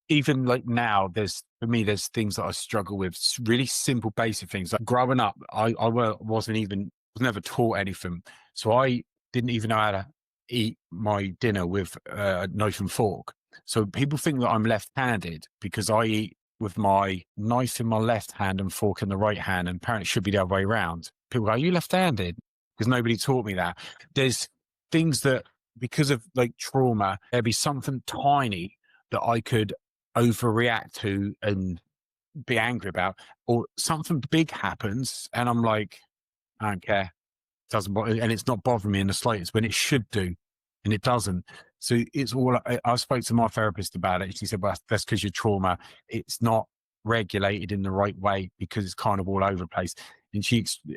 Even like now, there's for me, there's things that I struggle with. Really simple, basic things. Like growing up, wasn't even was never taught anything, so I didn't even know how to eat my dinner with a knife and fork. So people think that I'm left-handed because I eat with my knife in my left hand and fork in the right hand, and apparently it should be the other way around. People go, "Are you left-handed?" Because nobody taught me that. There's things that because of like trauma, there'd be something tiny that I could overreact to and be angry about, or something big happens and I'm like, I don't care. Doesn't bother, and it's not bothering me in the slightest when it should do, and it doesn't. So it's all. I spoke to my therapist about it. She said, "Well, that's because your trauma. It's not regulated in the right way because it's kind of all over the place." And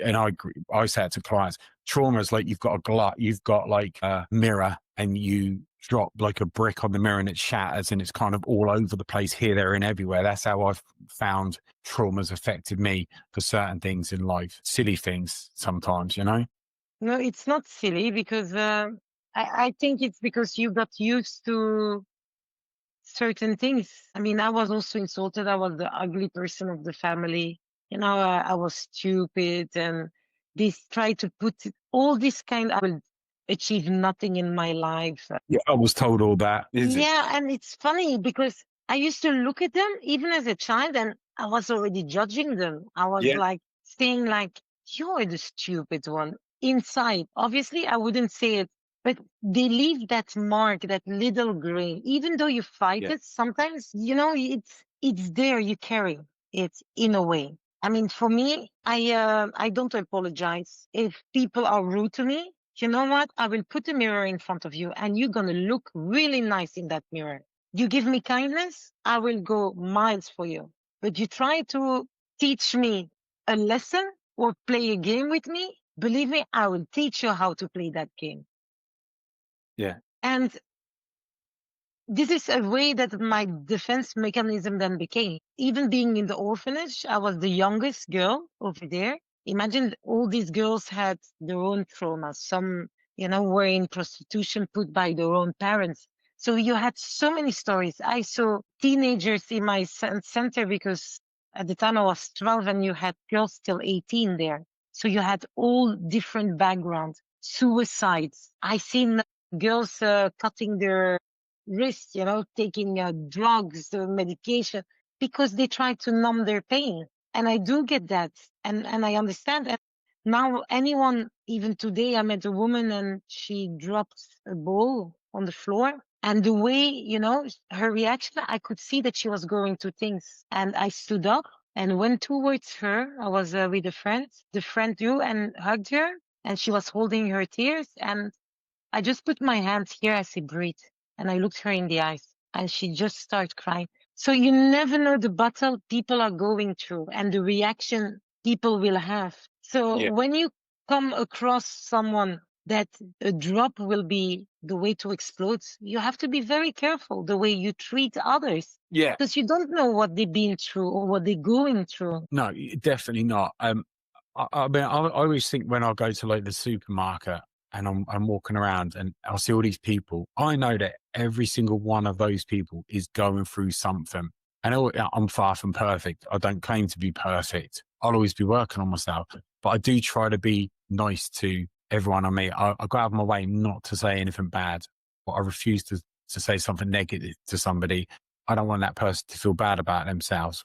and I agree. I say it to clients: trauma is like you've got like a mirror, and you drop like a brick on the mirror and it shatters, and it's kind of all over the place here, there, and everywhere. That's how I've found trauma's affected me for certain things in life, silly things sometimes, you know. No, it's not silly because I think it's because you got used to certain things. I mean, I was also insulted. I was the ugly person of the family. You know, I was stupid, and they tried to put all this kind. I will achieve nothing in my life. Yeah, I was told all that. Is it? Yeah, and it's funny because I used to look at them even as a child, and I was already judging them. I was Yeah, like saying, like, "You're the stupid one." Inside, obviously, I wouldn't say it, but they leave that mark, that little grain. Even though you fight yeah, it, sometimes you know it's there. You carry it in a way. I mean, for me, I don't apologize if people are rude to me. You know what? I will put a mirror in front of you and you're going to look really nice in that mirror. You give me kindness, I will go miles for you. But you try to teach me a lesson or play a game with me, believe me, I will teach you how to play that game. yeah, And this is a way that my defense mechanism then became. Even being in the orphanage, I was the youngest girl over there. Imagine all these girls had their own trauma. Some, you know, were in prostitution put by their own parents. So you had so many stories. I saw teenagers in my center because at the time I was 12 and you had girls till 18 there. So you had all different backgrounds, suicides. I seen girls cutting their wrist, you know, taking drugs, medication, because they try to numb their pain. And I do get that. And I understand that. Now, anyone, even today, I met a woman and she dropped a bowl on the floor. And the way, you know, her reaction, I could see that she was going through things. And I stood up and went towards her. I was with a friend. The friend drew and hugged her. And she was holding her tears. And I just put my hands here as I breathe, and I looked her in the eyes, and she just started crying. So you never know the battle people are going through and the reaction people will have. So yeah, when you come across someone that a drop will be the way to explode, you have to be very careful the way you treat others yeah. because you don't know what they've been through or what they're going through. No, definitely not. I mean, I always think when I go to like the supermarket and I'm walking around and I'll see all these people, I know that every single one of those people is going through something. And I'm far from perfect. I don't claim to be perfect. I'll always be working on myself, but I do try to be nice to everyone I meet. I go out of my way not to say anything bad, but I refuse to say something negative to somebody. I don't want that person to feel bad about themselves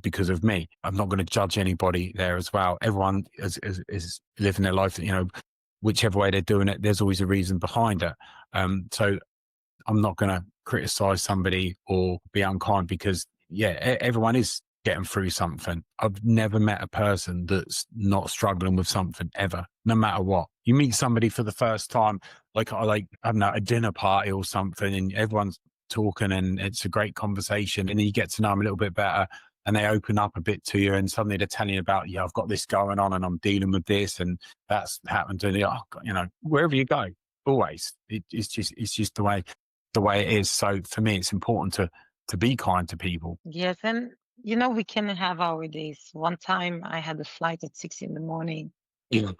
because of me. I'm not going to judge anybody there as well. Everyone is living their life, whichever way they're doing it, there's always a reason behind it. So I'm not going to criticize somebody or be unkind because, yeah, everyone is getting through something. I've never met a person that's not struggling with something ever, no matter what. You meet somebody for the first time, I don't know, a dinner party or something, and everyone's talking and it's a great conversation. And then you get to know them a little bit better and they open up a bit to you. And suddenly they're telling you about, yeah, I've got this going on and I'm dealing with this and that's happened to me. Oh, God, wherever you go, always, it's just the way it is. So for me, it's important to be kind to people. Yes, and we can have our days. One time I had a flight at 6 in the morning. Yeah.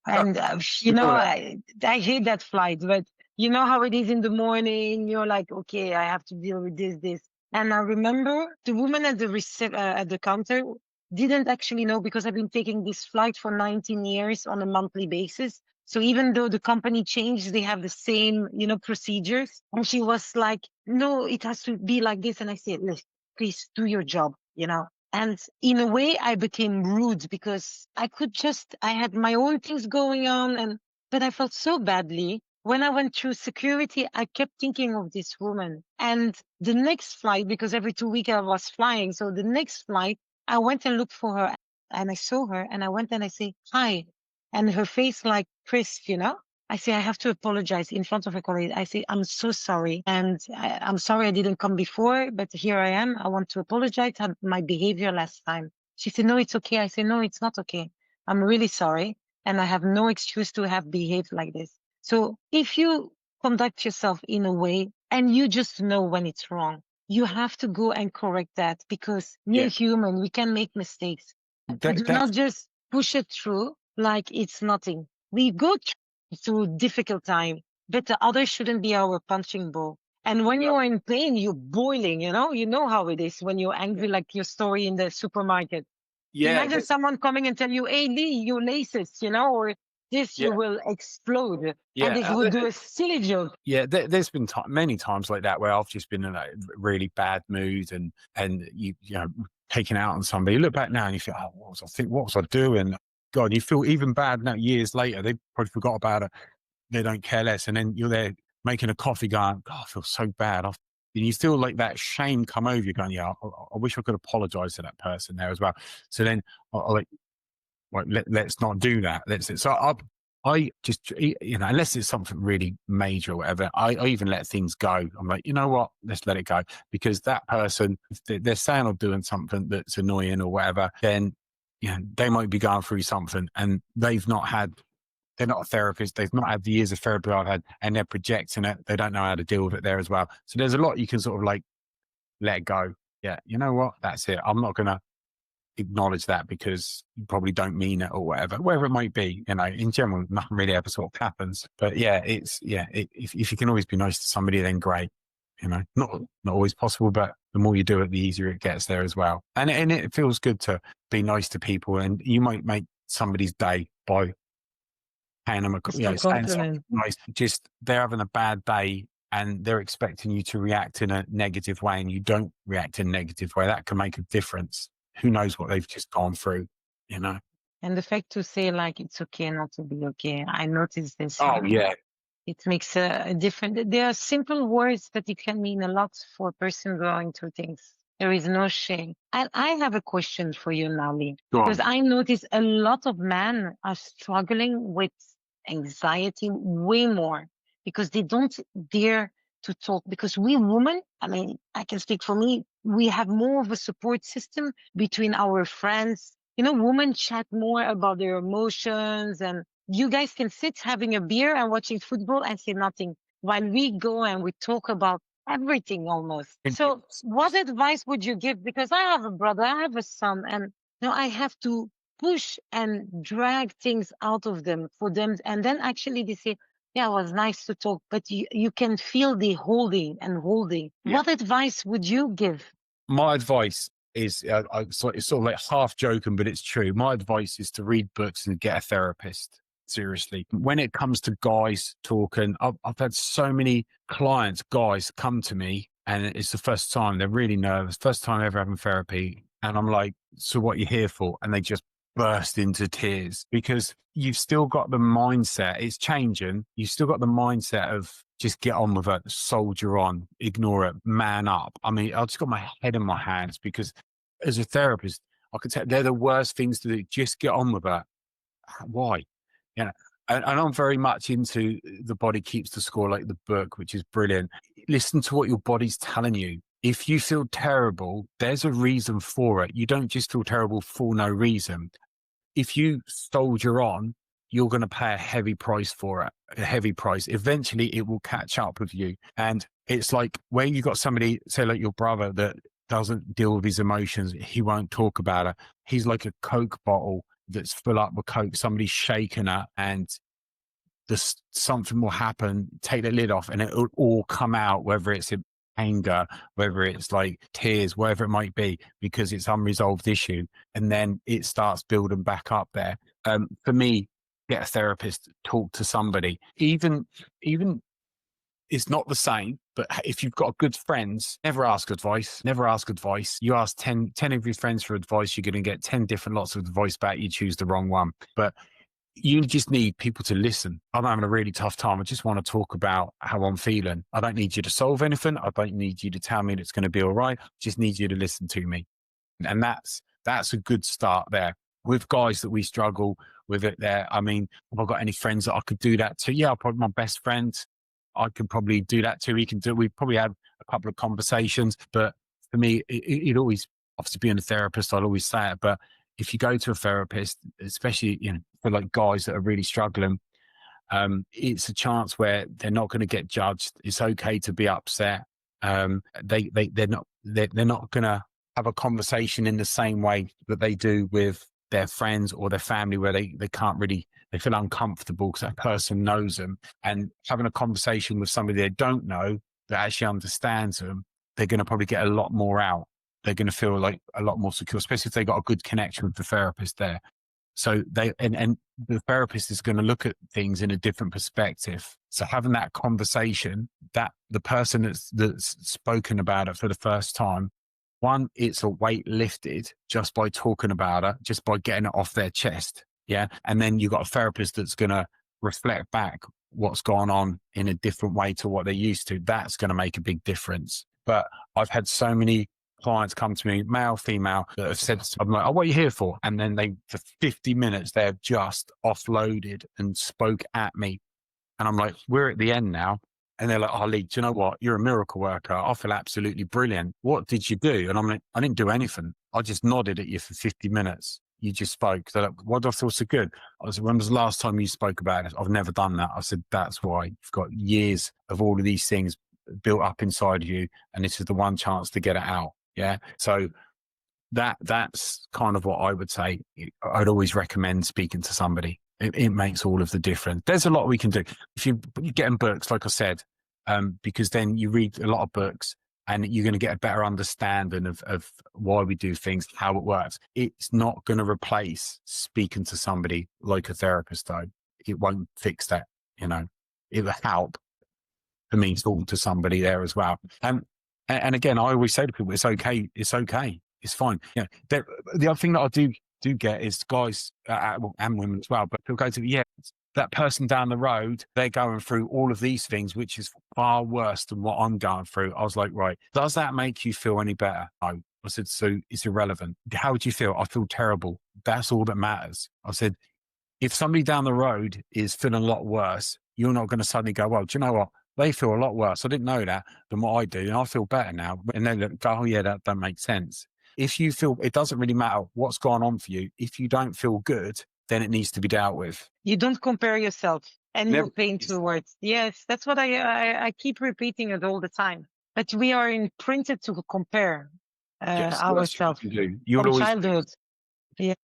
And Before that, I hate that flight, but you know how it is in the morning. You're like, okay, I have to deal with this. And I remember the woman at at the counter didn't actually know because I've been taking this flight for 19 years on a monthly basis. So even though the company changed, they have the same, procedures. And she was like, no, it has to be like this. And I said, listen, please do your job. And in a way, I became rude because I had my own things going on. But I felt so badly. When I went through security, I kept thinking of this woman. And the next flight, because every 2 weeks I was flying. So the next flight, I went and looked for her and I saw her and I went and I say, hi. And her face like crisp. I say, I have to apologize in front of her colleague. I say, I'm so sorry. And I'm sorry I didn't come before, but here I am. I want to apologize for my behavior last time. She said, no, it's okay. I said, no, it's not okay. I'm really sorry. And I have no excuse to have behaved like this. So if you conduct yourself in a way and you just know when it's wrong, you have to go and correct that because we're yeah, human. We can make mistakes. Do not that's just push it through like it's nothing. We go through difficult time, but the other shouldn't be our punching ball. And when well, you're in pain, you're boiling, you know how it is when you're angry, like your story in the supermarket. yeah, Imagine someone coming and tell you, hey, Lee, your laces, or this, you yeah, will explode. And yeah. they would do a silly joke. Yeah, there's been many times like that where I've just been in a really bad mood and taking out on somebody. You look back now and you think, oh, what was I doing? God, you feel even bad now years later. They probably forgot about it. They don't care less. And then you're there making a coffee going, God, I feel so bad. And you still like that shame come over you going, yeah, I wish I could apologize to that person there as well. So then I like, let's not do that. So I just, unless it's something really major or whatever, I even let things go. I'm like, you know what? Let's let it go because that person, if they're saying or doing something that's annoying or whatever, then, they might be going through something and they're not a therapist. They've not had the years of therapy I've had and they're projecting it. They don't know how to deal with it there as well. So there's a lot you can sort of like let it go. Yeah. You know what? That's it. I'm not going to acknowledge that because you probably don't mean it or whatever it might be. In general, nothing really ever sort of happens. But yeah, if you can always be nice to somebody, then great. Not always possible, but the more you do it, the easier it gets there as well. And it feels good to be nice to people, and you might make somebody's day by paying them Just a saying something compliment. nice. Just they're having a bad day. And they're expecting you to react in a negative way, and you don't react in a negative way. That can make a difference. Who knows what they've just gone through, you know? And the fact to say, like, it's okay not to be okay. I noticed this. Oh, yeah. It makes a difference. There are simple words, but it can mean a lot for a person going through things. There is no shame. And I have a question for you, Nali, Go because on. I notice a lot of men are struggling with anxiety way more because they don't dare to talk. Because we women, I mean, I can speak for me, we have more of a support system between our friends. Women chat more about their emotions and you guys can sit having a beer and watching football and say nothing while we go and we talk about everything almost. So what advice would you give? Because I have a brother, I have a son, and I have to push and drag things out of them for them. And then actually they say, yeah, it was nice to talk, but you can feel the holding and holding. Yeah. What advice would you give? My advice is, it's sort of like half joking, but it's true. My advice is to read books and get a therapist. Seriously, when it comes to guys talking, I've had so many clients, guys, come to me, and it's the first time they're really nervous, first time ever having therapy, and I'm like, "So what you here for?" And they just burst into tears because you've still got the mindset. It's changing. You've still got the mindset of just get on with it, soldier on, ignore it, man up. I mean, I just got my head in my hands because as a therapist, I could tell they're the worst things to do. Just get on with it. Why? You know, and I'm very much into the body keeps the score, like the book, which is brilliant. Listen to what your body's telling you. If you feel terrible, there's a reason for it. You don't just feel terrible for no reason. If you soldier on, you're going to pay a heavy price for it, a heavy price. Eventually, it will catch up with you. And it's like when you got somebody, say, like your brother, that doesn't deal with his emotions, he won't talk about it. He's like a Coke bottle that's full up with Coke. Somebody's shaking it, and something will happen. Take the lid off, and it will all come out, whether it's in anger, whether it's like tears, whatever it might be, because it's unresolved issue, and then it starts building back up there. For me, get a therapist, talk to somebody. Even it's not the same, but if you've got good friends, never ask advice. Never ask advice. You ask 10 of your friends for advice, you're going to get 10 different lots of advice back. You choose the wrong one. But you just need people to listen. I'm having a really tough time. I just want to talk about how I'm feeling. I don't need you to solve anything. I don't need you to tell me that it's going to be all right. I just need you to listen to me. And that's a good start there. With guys that we struggle with it there, I mean, have I got any friends that I could do that to? Yeah, probably my best friend. I could probably do that too. He can do. We probably had a couple of conversations, but for me, it always, obviously being a therapist, I'll always say it. But if you go to a therapist, especially for like guys that are really struggling, it's a chance where they're not going to get judged. It's okay to be upset. They're not going to have a conversation in the same way that they do with their friends or their family, where they can't really, they feel uncomfortable because that person knows them. And having a conversation with somebody they don't know that actually understands them, they're going to probably get a lot more out. They're going to feel like a lot more secure, especially if they got a good connection with the therapist there. So and the therapist is going to look at things in a different perspective. So having that conversation, that the person that's spoken about it for the first time, one, it's a weight lifted just by talking about it, just by getting it off their chest. Yeah. And then you've got a therapist that's going to reflect back what's gone on in a different way to what they're used to. That's going to make a big difference. But I've had so many clients come to me, male, female, that have said, I'm like, oh, what are you here for? And then for 50 minutes, they've just offloaded and spoke at me. And I'm like, we're at the end now. And they're like, oh, Lee, do you know what? You're a miracle worker. I feel absolutely brilliant. What did you do? And I'm like, I didn't do anything. I just nodded at you for 50 minutes. You just spoke. They're like, why do I feel so good? I said, when was the last time you spoke about it? I've never done that. I said, that's why. You've got years of all of these things built up inside of you. And this is the one chance to get it out. Yeah. So that's kind of what I would say. I'd always recommend speaking to somebody. It makes all of the difference. There's a lot we can do. If you're getting books, like I said, because then you read a lot of books and you're going to get a better understanding of why we do things, how it works. It's not going to replace speaking to somebody like a therapist, though. It won't fix that, It will help for me talking to somebody there as well. And again, I always say to people, it's okay. It's okay. It's fine. The other thing that I do get is guys and women as well, but people go to, that person down the road, they're going through all of these things, which is far worse than what I'm going through. I was like, right, does that make you feel any better? No. I said, so it's irrelevant. How would you feel? I feel terrible. That's all that matters. I said, if somebody down the road is feeling a lot worse, you're not going to suddenly go, well, do you know what? They feel a lot worse. I didn't know that than what I do. And I feel better now. And then go, oh yeah, that makes sense. If you feel, it doesn't really matter what's going on for you. If you don't feel good, then it needs to be dealt with. You don't compare yourself and Never. your pain towards. Yes, that's what I keep repeating it all the time. But we are imprinted to compare ourselves You'll from always childhood. Yeah.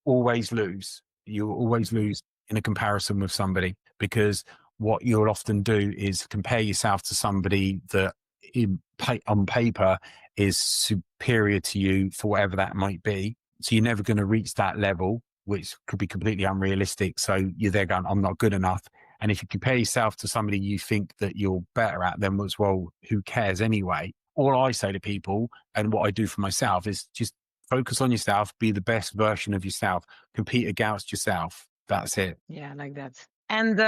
always lose. You'll always lose in a comparison with somebody, because what you'll often do is compare yourself to somebody that on paper is superior to you for whatever that might be. So you're never going to reach that level, which could be completely unrealistic. So you're there going, I'm not good enough. And if you compare yourself to somebody you think that you're better at, then as well, who cares anyway? All I say to people and what I do for myself is just focus on yourself, be the best version of yourself, compete against yourself. That's it. Yeah, like that. And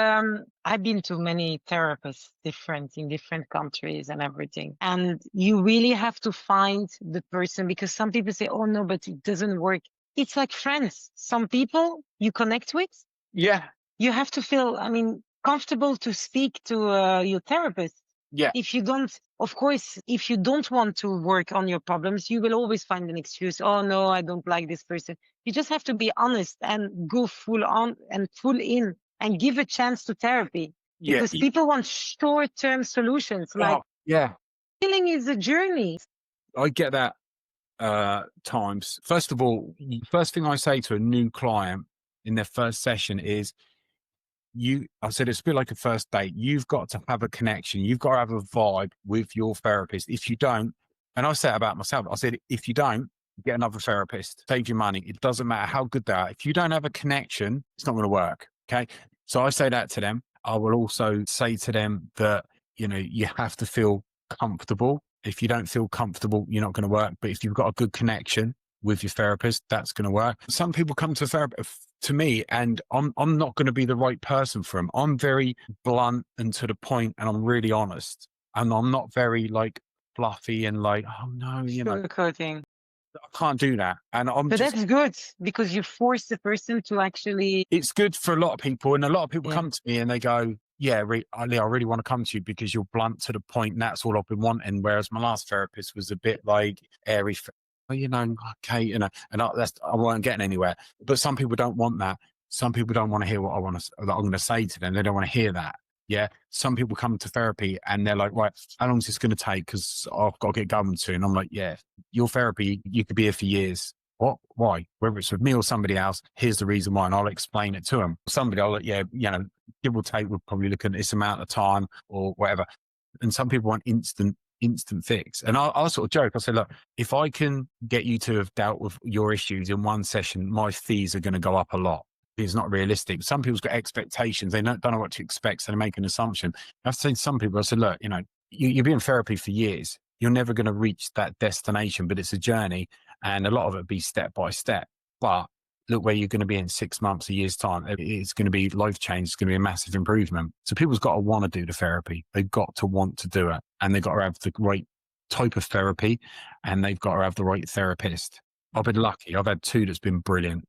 I've been to many therapists, different in different countries and everything. And you really have to find the person, because some people say, "Oh no, but it doesn't work." It's like friends. Some people you connect with, Yeah. you have to feel, I mean, comfortable to speak to your therapist. Yeah. If you don't, of course, if you don't want to work on your problems, you will always find an excuse. "Oh no, I don't like this person." You just have to be honest and go full on and full in and give a chance to therapy, Yeah. because people want short-term solutions. Like, Oh, yeah. healing is a journey. I get that times. First of all, first thing I say to a new client in their first session is, I said, it's a bit like a first date. You've got to have a connection. You've got to have a vibe with your therapist. If you don't, and I say it about myself, I said, if you don't, get another therapist, save your money. It doesn't matter how good they are. If you don't have a connection, it's not going to work. Okay. So I say that to them. I will also say to them that, you have to feel comfortable. If you don't feel comfortable, you're not going to work. But if you've got a good connection with your therapist, that's going to work. Some people come to therapy to me, and I'm not going to be the right person for them. I'm very blunt and to the point, and I'm really honest, and I'm not very like fluffy and like, oh no, Sugarcoating. I can't do that. And But that's good, because you force the person to actually. it's good for a lot of people, and a lot of people Yeah. come to me and they go, yeah, Lee, I really want to come to you because you're blunt to the point, and that's all I've been wanting. Whereas my last therapist was a bit like airy, okay, and I wasn't getting anywhere. But some people don't want that. Some people don't want to hear what I'm going to say to them. They don't want to hear that. Yeah. Some people come to therapy and they're like, right, how long is this going to take? Because I've got to get going soon. I'm like, yeah, your therapy, you could be here for years. What? Why? Whether it's with me or somebody else, here's the reason why, and I'll explain it to them. Somebody, I'll like, give or take, we'll probably look at this amount of time or whatever. And some people want instant fix. And I'll sort of joke. I say, look, if I can get you to have dealt with your issues in one session, my fees are going to go up a lot. It's not realistic. Some people's got expectations. They don't know what to expect, so they make an assumption. I've seen some people, I said, look, you've been in therapy for years. You're never going to reach that destination, but it's a journey. And a lot of it be step by step. But look where you're going to be in 6 months, a year's time. It's going to be life change. It's going to be a massive improvement. So people's got to want to do the therapy. They've got to want to do it. And they've got to have the right type of therapy, and they've got to have the right therapist. I've been lucky. I've had 2 that's been brilliant.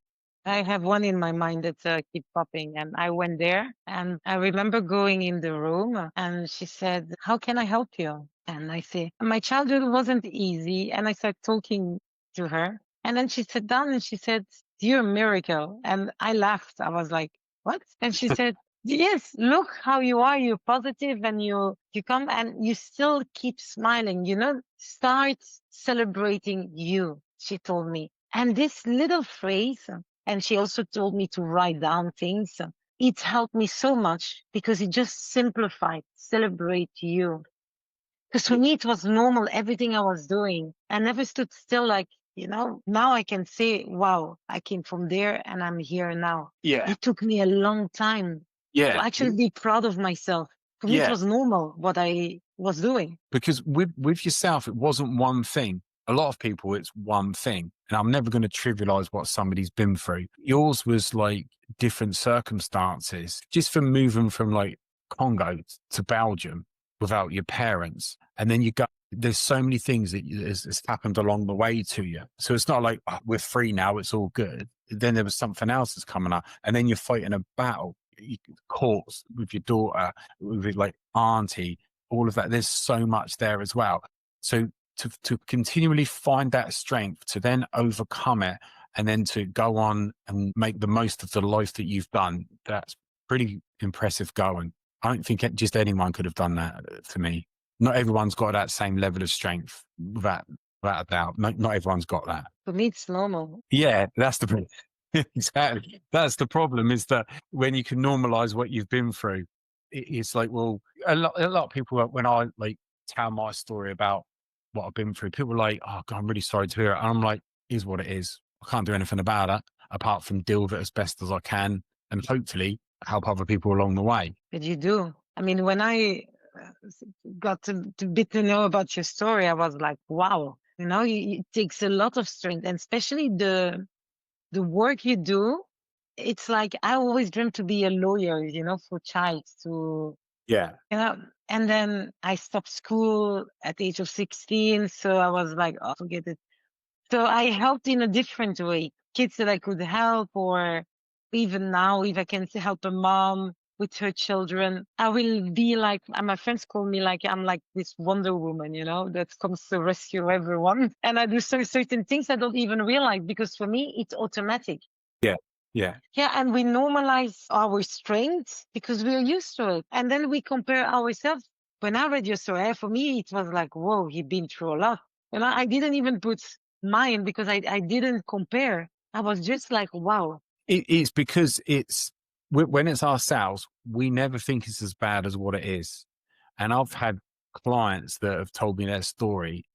I have one in my mind that keep popping, and I went there, and I remember going in the room, and she said, "How can I help you?" And I say, "My childhood wasn't easy," and I started talking to her, and then she sat down and she said, "You're a miracle," and I laughed. I was like, "What?" And she said, "Yes, look how you are. You're positive, and you come and you still keep smiling. Start celebrating you." She told me, and this little phrase. And she also told me to write down things. It helped me so much because it just simplified, celebrate you. Because for me, it was normal, everything I was doing. I never stood still like, now I can say, wow, I came from there and I'm here now. Yeah. It took me a long time to actually be proud of myself. For me, it was normal what I was doing. Because with yourself, it wasn't one thing. A lot of people, it's one thing. And I'm never going to trivialize what somebody's been through. Yours was like different circumstances, just from moving from like Congo to Belgium without your parents. And then there's so many things that has happened along the way to you. So it's not like, oh, we're free now, it's all good. Then there was something else that's coming up. And then you're fighting a battle, courts with your daughter, with like auntie, all of that. There's so much there as well. So to continually find that strength, to then overcome it, and then to go on and make the most of the life that you've done, that's pretty impressive going. I don't think just anyone could have done that for me. Not everyone's got that same level of strength, without a doubt. Not everyone's got that. For me, it's normal. Yeah, that's the problem. Exactly. That's the problem, is that when you can normalize what you've been through, it's like, well, a lot of people, when I like tell my story about what I've been through. People are like, oh, God, I'm really sorry to hear it. And I'm like, is what it is. I can't do anything about it apart from deal with it as best as I can and hopefully help other people along the way. But you do. I mean, when I got to bit to know about your story, I was like, wow, it takes a lot of strength, and especially the work you do. It's like I always dreamed to be a lawyer, for child to, Yeah. you know, and then I stopped school at the age of 16. So I was like, oh, forget it. So I helped in a different way, kids that I could help, or even now, if I can help a mom with her children, I will be like, and my friends call me like, I'm like this Wonder Woman, that comes to rescue everyone. And I do certain things I don't even realize, because for me, it's automatic. Yeah. Yeah. Yeah, and we normalize our strengths because we're used to it. And then we compare ourselves. When I read your story, for me, it was like, whoa, he'd been through a lot. And I didn't even put mine because I didn't compare. I was just like, wow. It's because when it's ourselves, we never think it's as bad as what it is. And I've had clients that have told me their story.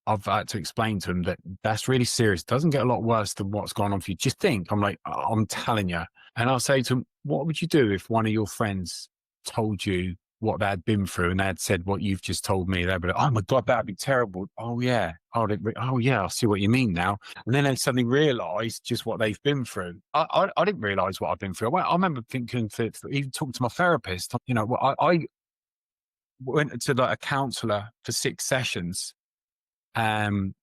I've had to explain to them that that's really serious. It doesn't get a lot worse than what's gone on for you. Just think. I'm like, I'm telling you. And I'll say to them, what would you do if one of your friends told you what they had been through and they had said what you've just told me? They'd be like, oh my God, that'd be terrible. Oh yeah. Oh yeah, I see what you mean now. And then they suddenly realise just what they've been through. I didn't realise what I've been through. I remember thinking, even talking to my therapist, I went to like a counsellor for 6 sessions um,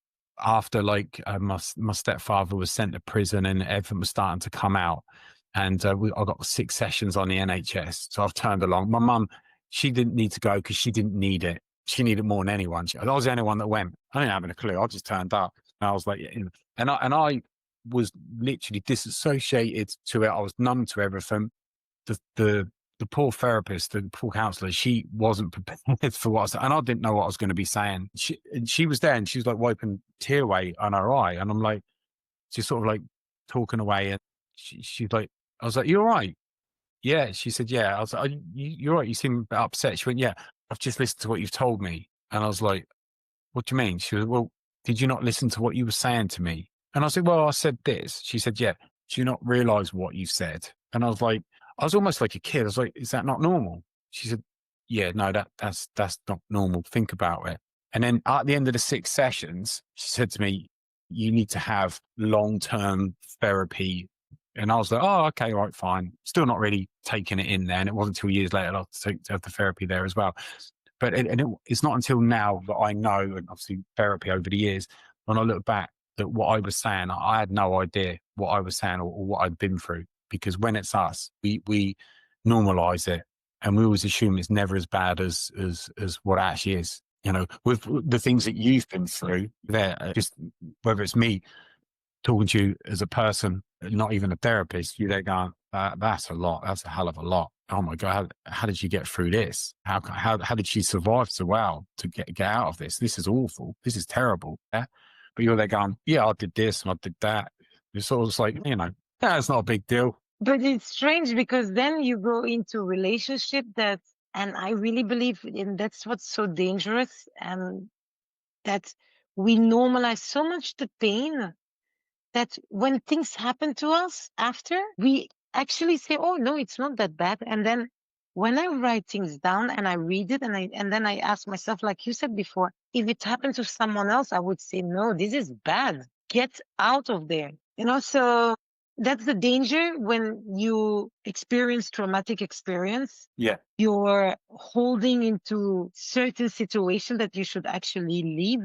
after like my stepfather was sent to prison and everything was starting to come out. And I got 6 sessions on the NHS. So I've turned along. My mum, she didn't need to go because she didn't need it. She needed it more than anyone. I was the only one that went. I didn't have a clue. I just turned up. And I was like, and I was literally disassociated to it. I was numb to everything. The poor therapist, the poor counselor, she wasn't prepared for what I was, and I didn't know what I was going to be saying. She was there and she was like wiping tear away on her eye. And I'm like, she's sort of like talking away. And she's like, I was like, you all right? Yeah. She said, yeah. I was like, you're right. You seem a bit upset. She went, yeah, I've just listened to what you've told me. And I was like, what do you mean? She was, well, did you not listen to what you were saying to me? And I said, well, I said this. She said, yeah. Do you not realize what you said? And I was like, I was almost like a kid. I was like, is that not normal? She said, yeah, no, that's not normal. Think about it. And then at the end of the 6 sessions, she said to me, you need to have long-term therapy. And I was like, oh, okay, all right, fine. Still not really taking it in there. And it wasn't until years later to have the therapy there as well. But it's not until now that I know, and obviously therapy over the years, when I look back, that what I was saying, I had no idea what I was saying or what I'd been through. Because when it's us, we normalize it, and we always assume it's never as bad as what it actually is. With the things that you've been through, there, just whether it's me talking to you as a person, not even a therapist, you there going, that's a lot. That's a hell of a lot. Oh my God, how did you get through this? How did she survive so well to get out of this? This is awful. This is terrible. Yeah? But you're there going, yeah, I did this and I did that. It's sort of just like, yeah, it's not a big deal. But it's strange because then you go into relationship and I really believe, and that's what's so dangerous, and that we normalize so much the pain that when things happen to us after, we actually say, oh no, it's not that bad. And then when I write things down and I read it, and then I ask myself, like you said before, if it happened to someone else, I would say, no, this is bad. Get out of there. So that's the danger when you experience traumatic experience. Yeah. You're holding into certain situation that you should actually leave,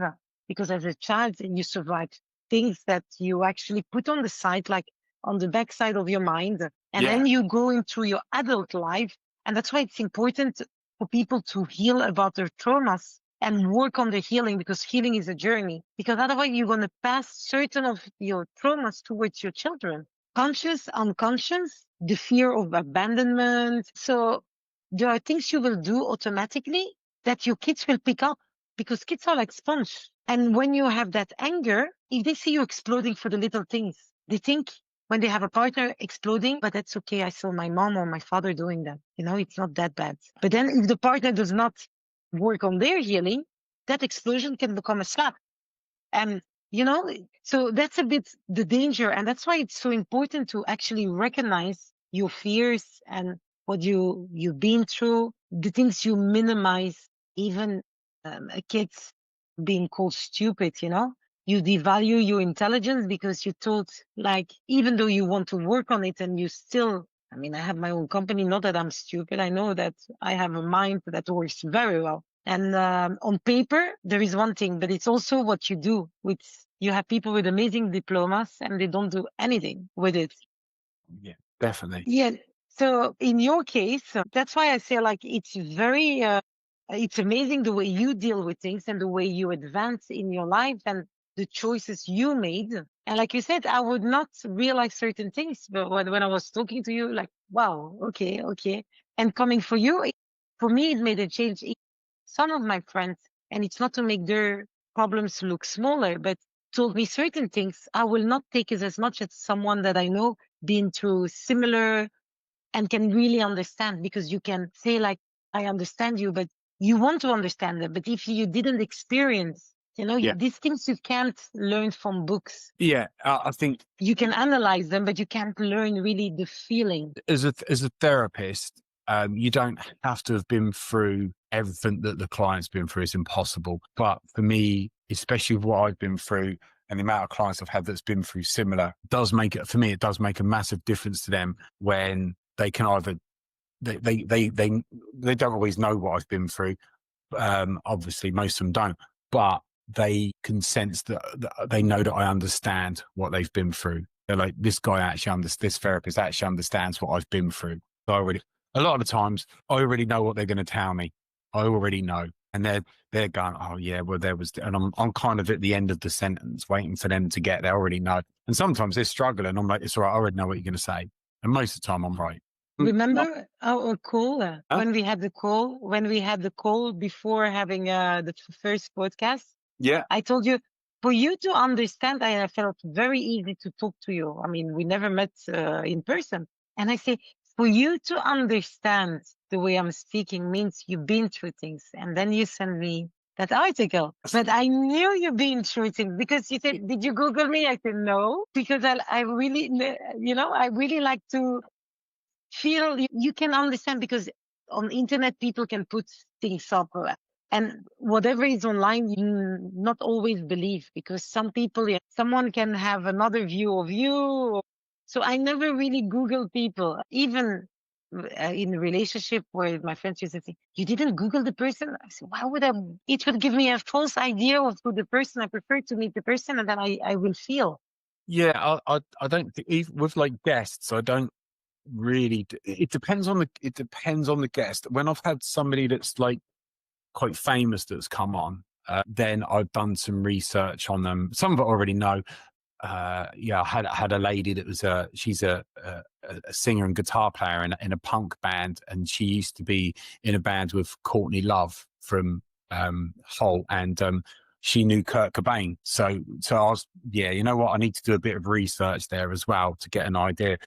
because as a child you survived things that you actually put on the side, like on the backside of your mind. And then you go into your adult life. And that's why it's important for people to heal about their traumas and work on the healing, because healing is a journey. Because otherwise you're going to pass certain of your traumas towards your children. Conscious, unconscious, the fear of abandonment. So there are things you will do automatically that your kids will pick up, because kids are like sponge. And when you have that anger, if they see you exploding for the little things, they think when they have a partner exploding, but that's okay. I saw my mom or my father doing that. It's not that bad. But then if the partner does not work on their healing, that explosion can become a slap. And, you know, so that's a bit the danger. And that's why it's so important to actually recognize your fears and what you've been through, the things you minimize, even a kid's being called stupid, you know? You devalue your intelligence because you thought, like, even though you want to work on it and you still, I mean, I have my own company, not that I'm stupid. I know that I have a mind that works very well. And on paper, there is one thing, but it's also what you do. With you have people with amazing diplomas and they don't do anything with it. Yeah, definitely. Yeah. So in your case, that's why I say like it's amazing the way you deal with things and the way you advance in your life and the choices you made. And like you said, I would not realize certain things, but when I was talking to you, like, wow, okay, okay. And coming for you, for me, it made a change. Some of my friends, and it's not to make their problems look smaller, but told me certain things. I will not take it as much as someone that I know been through similar and can really understand, because you can say like, I understand you, but you want to understand them. But if you didn't experience, you know, Yeah. these things you can't learn from books. Yeah. I think You can analyze them, but you can't learn really the feeling. as a therapist, you don't have to have been through everything that the client's been through. It's impossible. But for me, especially with what I've been through and the amount of clients I've had that's been through similar, does make it, for me, it does make a massive difference to them when they can either they don't always know what I've been through. Obviously, most of them don't, but they can sense that they know that I understand what they've been through. They're like, this guy actually this therapist actually understands what I've been through. So a lot of the times, I already know what they're going to tell me. I already know. And they're going, oh yeah, well there was, and I'm kind of at the end of the sentence, waiting for them to get there. I already know. And sometimes they're struggling. I'm like, it's all right. I already know what you're going to say. And most of the time, I'm right. Remember our call Huh? when we had the call before having the first podcast? Yeah. I told you, for you to understand, I felt very easy to talk to you. I mean, we never met in person. And I say, for you to understand the way I'm speaking means you've been through things. And then you send me that article. But I knew you've been through things because you said, did you Google me? I said, no, because I really, you know, I really like to feel you can understand, because on the internet people can put things up and whatever is online you not always believe, because some people, yeah, someone can have another view of you. So I never really Google people, even in a relationship where my friends used to say, you didn't Google the person. I said, why would I? It would give me a false idea of who the person. I prefer to meet the person and then I will feel. Yeah, I don't think, even with like guests, I don't really. It depends on the guest. When I've had somebody that's like quite famous that's come on, then I've done some research on them. Some of it I already know. Yeah, I had a lady that was she's a singer and guitar player in a punk band, and she used to be in a band with Courtney Love from Hole, and she knew Kurt Cobain. So I was, yeah, you know what, I need to do a bit of research there as well to get an idea.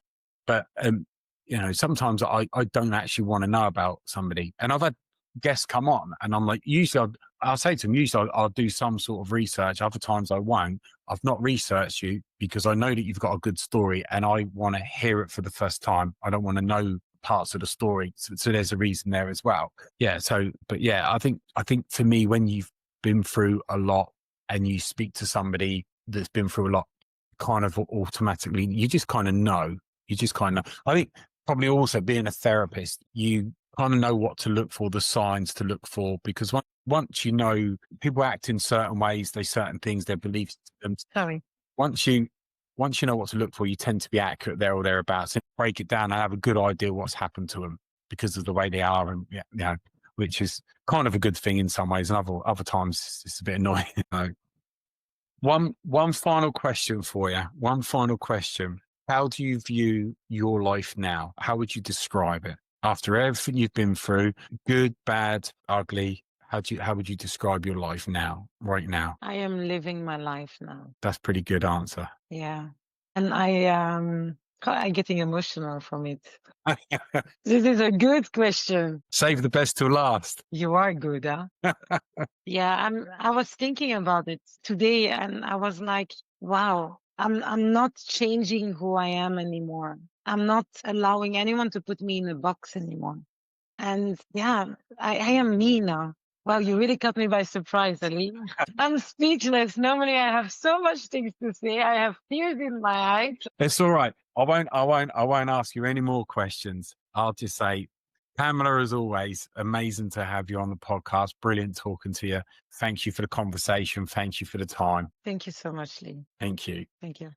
But you know, sometimes I don't actually want to know about somebody, and I've had guests come on, and I'm like, usually I'll say to them, usually I'll do some sort of research. Other times I won't. I've not researched you because I know that you've got a good story and I want to hear it for the first time. I don't want to know parts of the story. So there's a reason there as well. Yeah. So, but yeah, I think for me, when you've been through a lot and you speak to somebody that's been through a lot, kind of automatically, you just kind of know. You just kind of know. I think probably also being a therapist, you kind of know what to look for, the signs to look for, because once you know people act in certain ways, they certain things, their beliefs. Sorry. Once you know what to look for, you tend to be accurate there or thereabouts, and break it down and have a good idea what's happened to them because of the way they are, and yeah, you know, which is kind of a good thing in some ways, and other times it's a bit annoying. You know. One final question for you. One final question. How do you view your life now? How would you describe it? After everything you've been through, good, bad, ugly, how would you describe your life now, right now? I am living my life now. That's a pretty good answer. Yeah. And I I'm getting emotional from it. This is a good question. Save the best till last. You are good, huh? Yeah, I was thinking about it today and I was like, wow, I'm not changing who I am anymore. I'm not allowing anyone to put me in a box anymore. And yeah, I am me now. Wow, you really caught me by surprise, Ali. I'm speechless. Normally I have so much things to say. I have tears in my eyes. It's all right. I won't ask you any more questions. I'll just say, Pamela, as always, amazing to have you on the podcast. Brilliant talking to you. Thank you for the conversation. Thank you for the time. Thank you so much, Lee. Thank you. Thank you.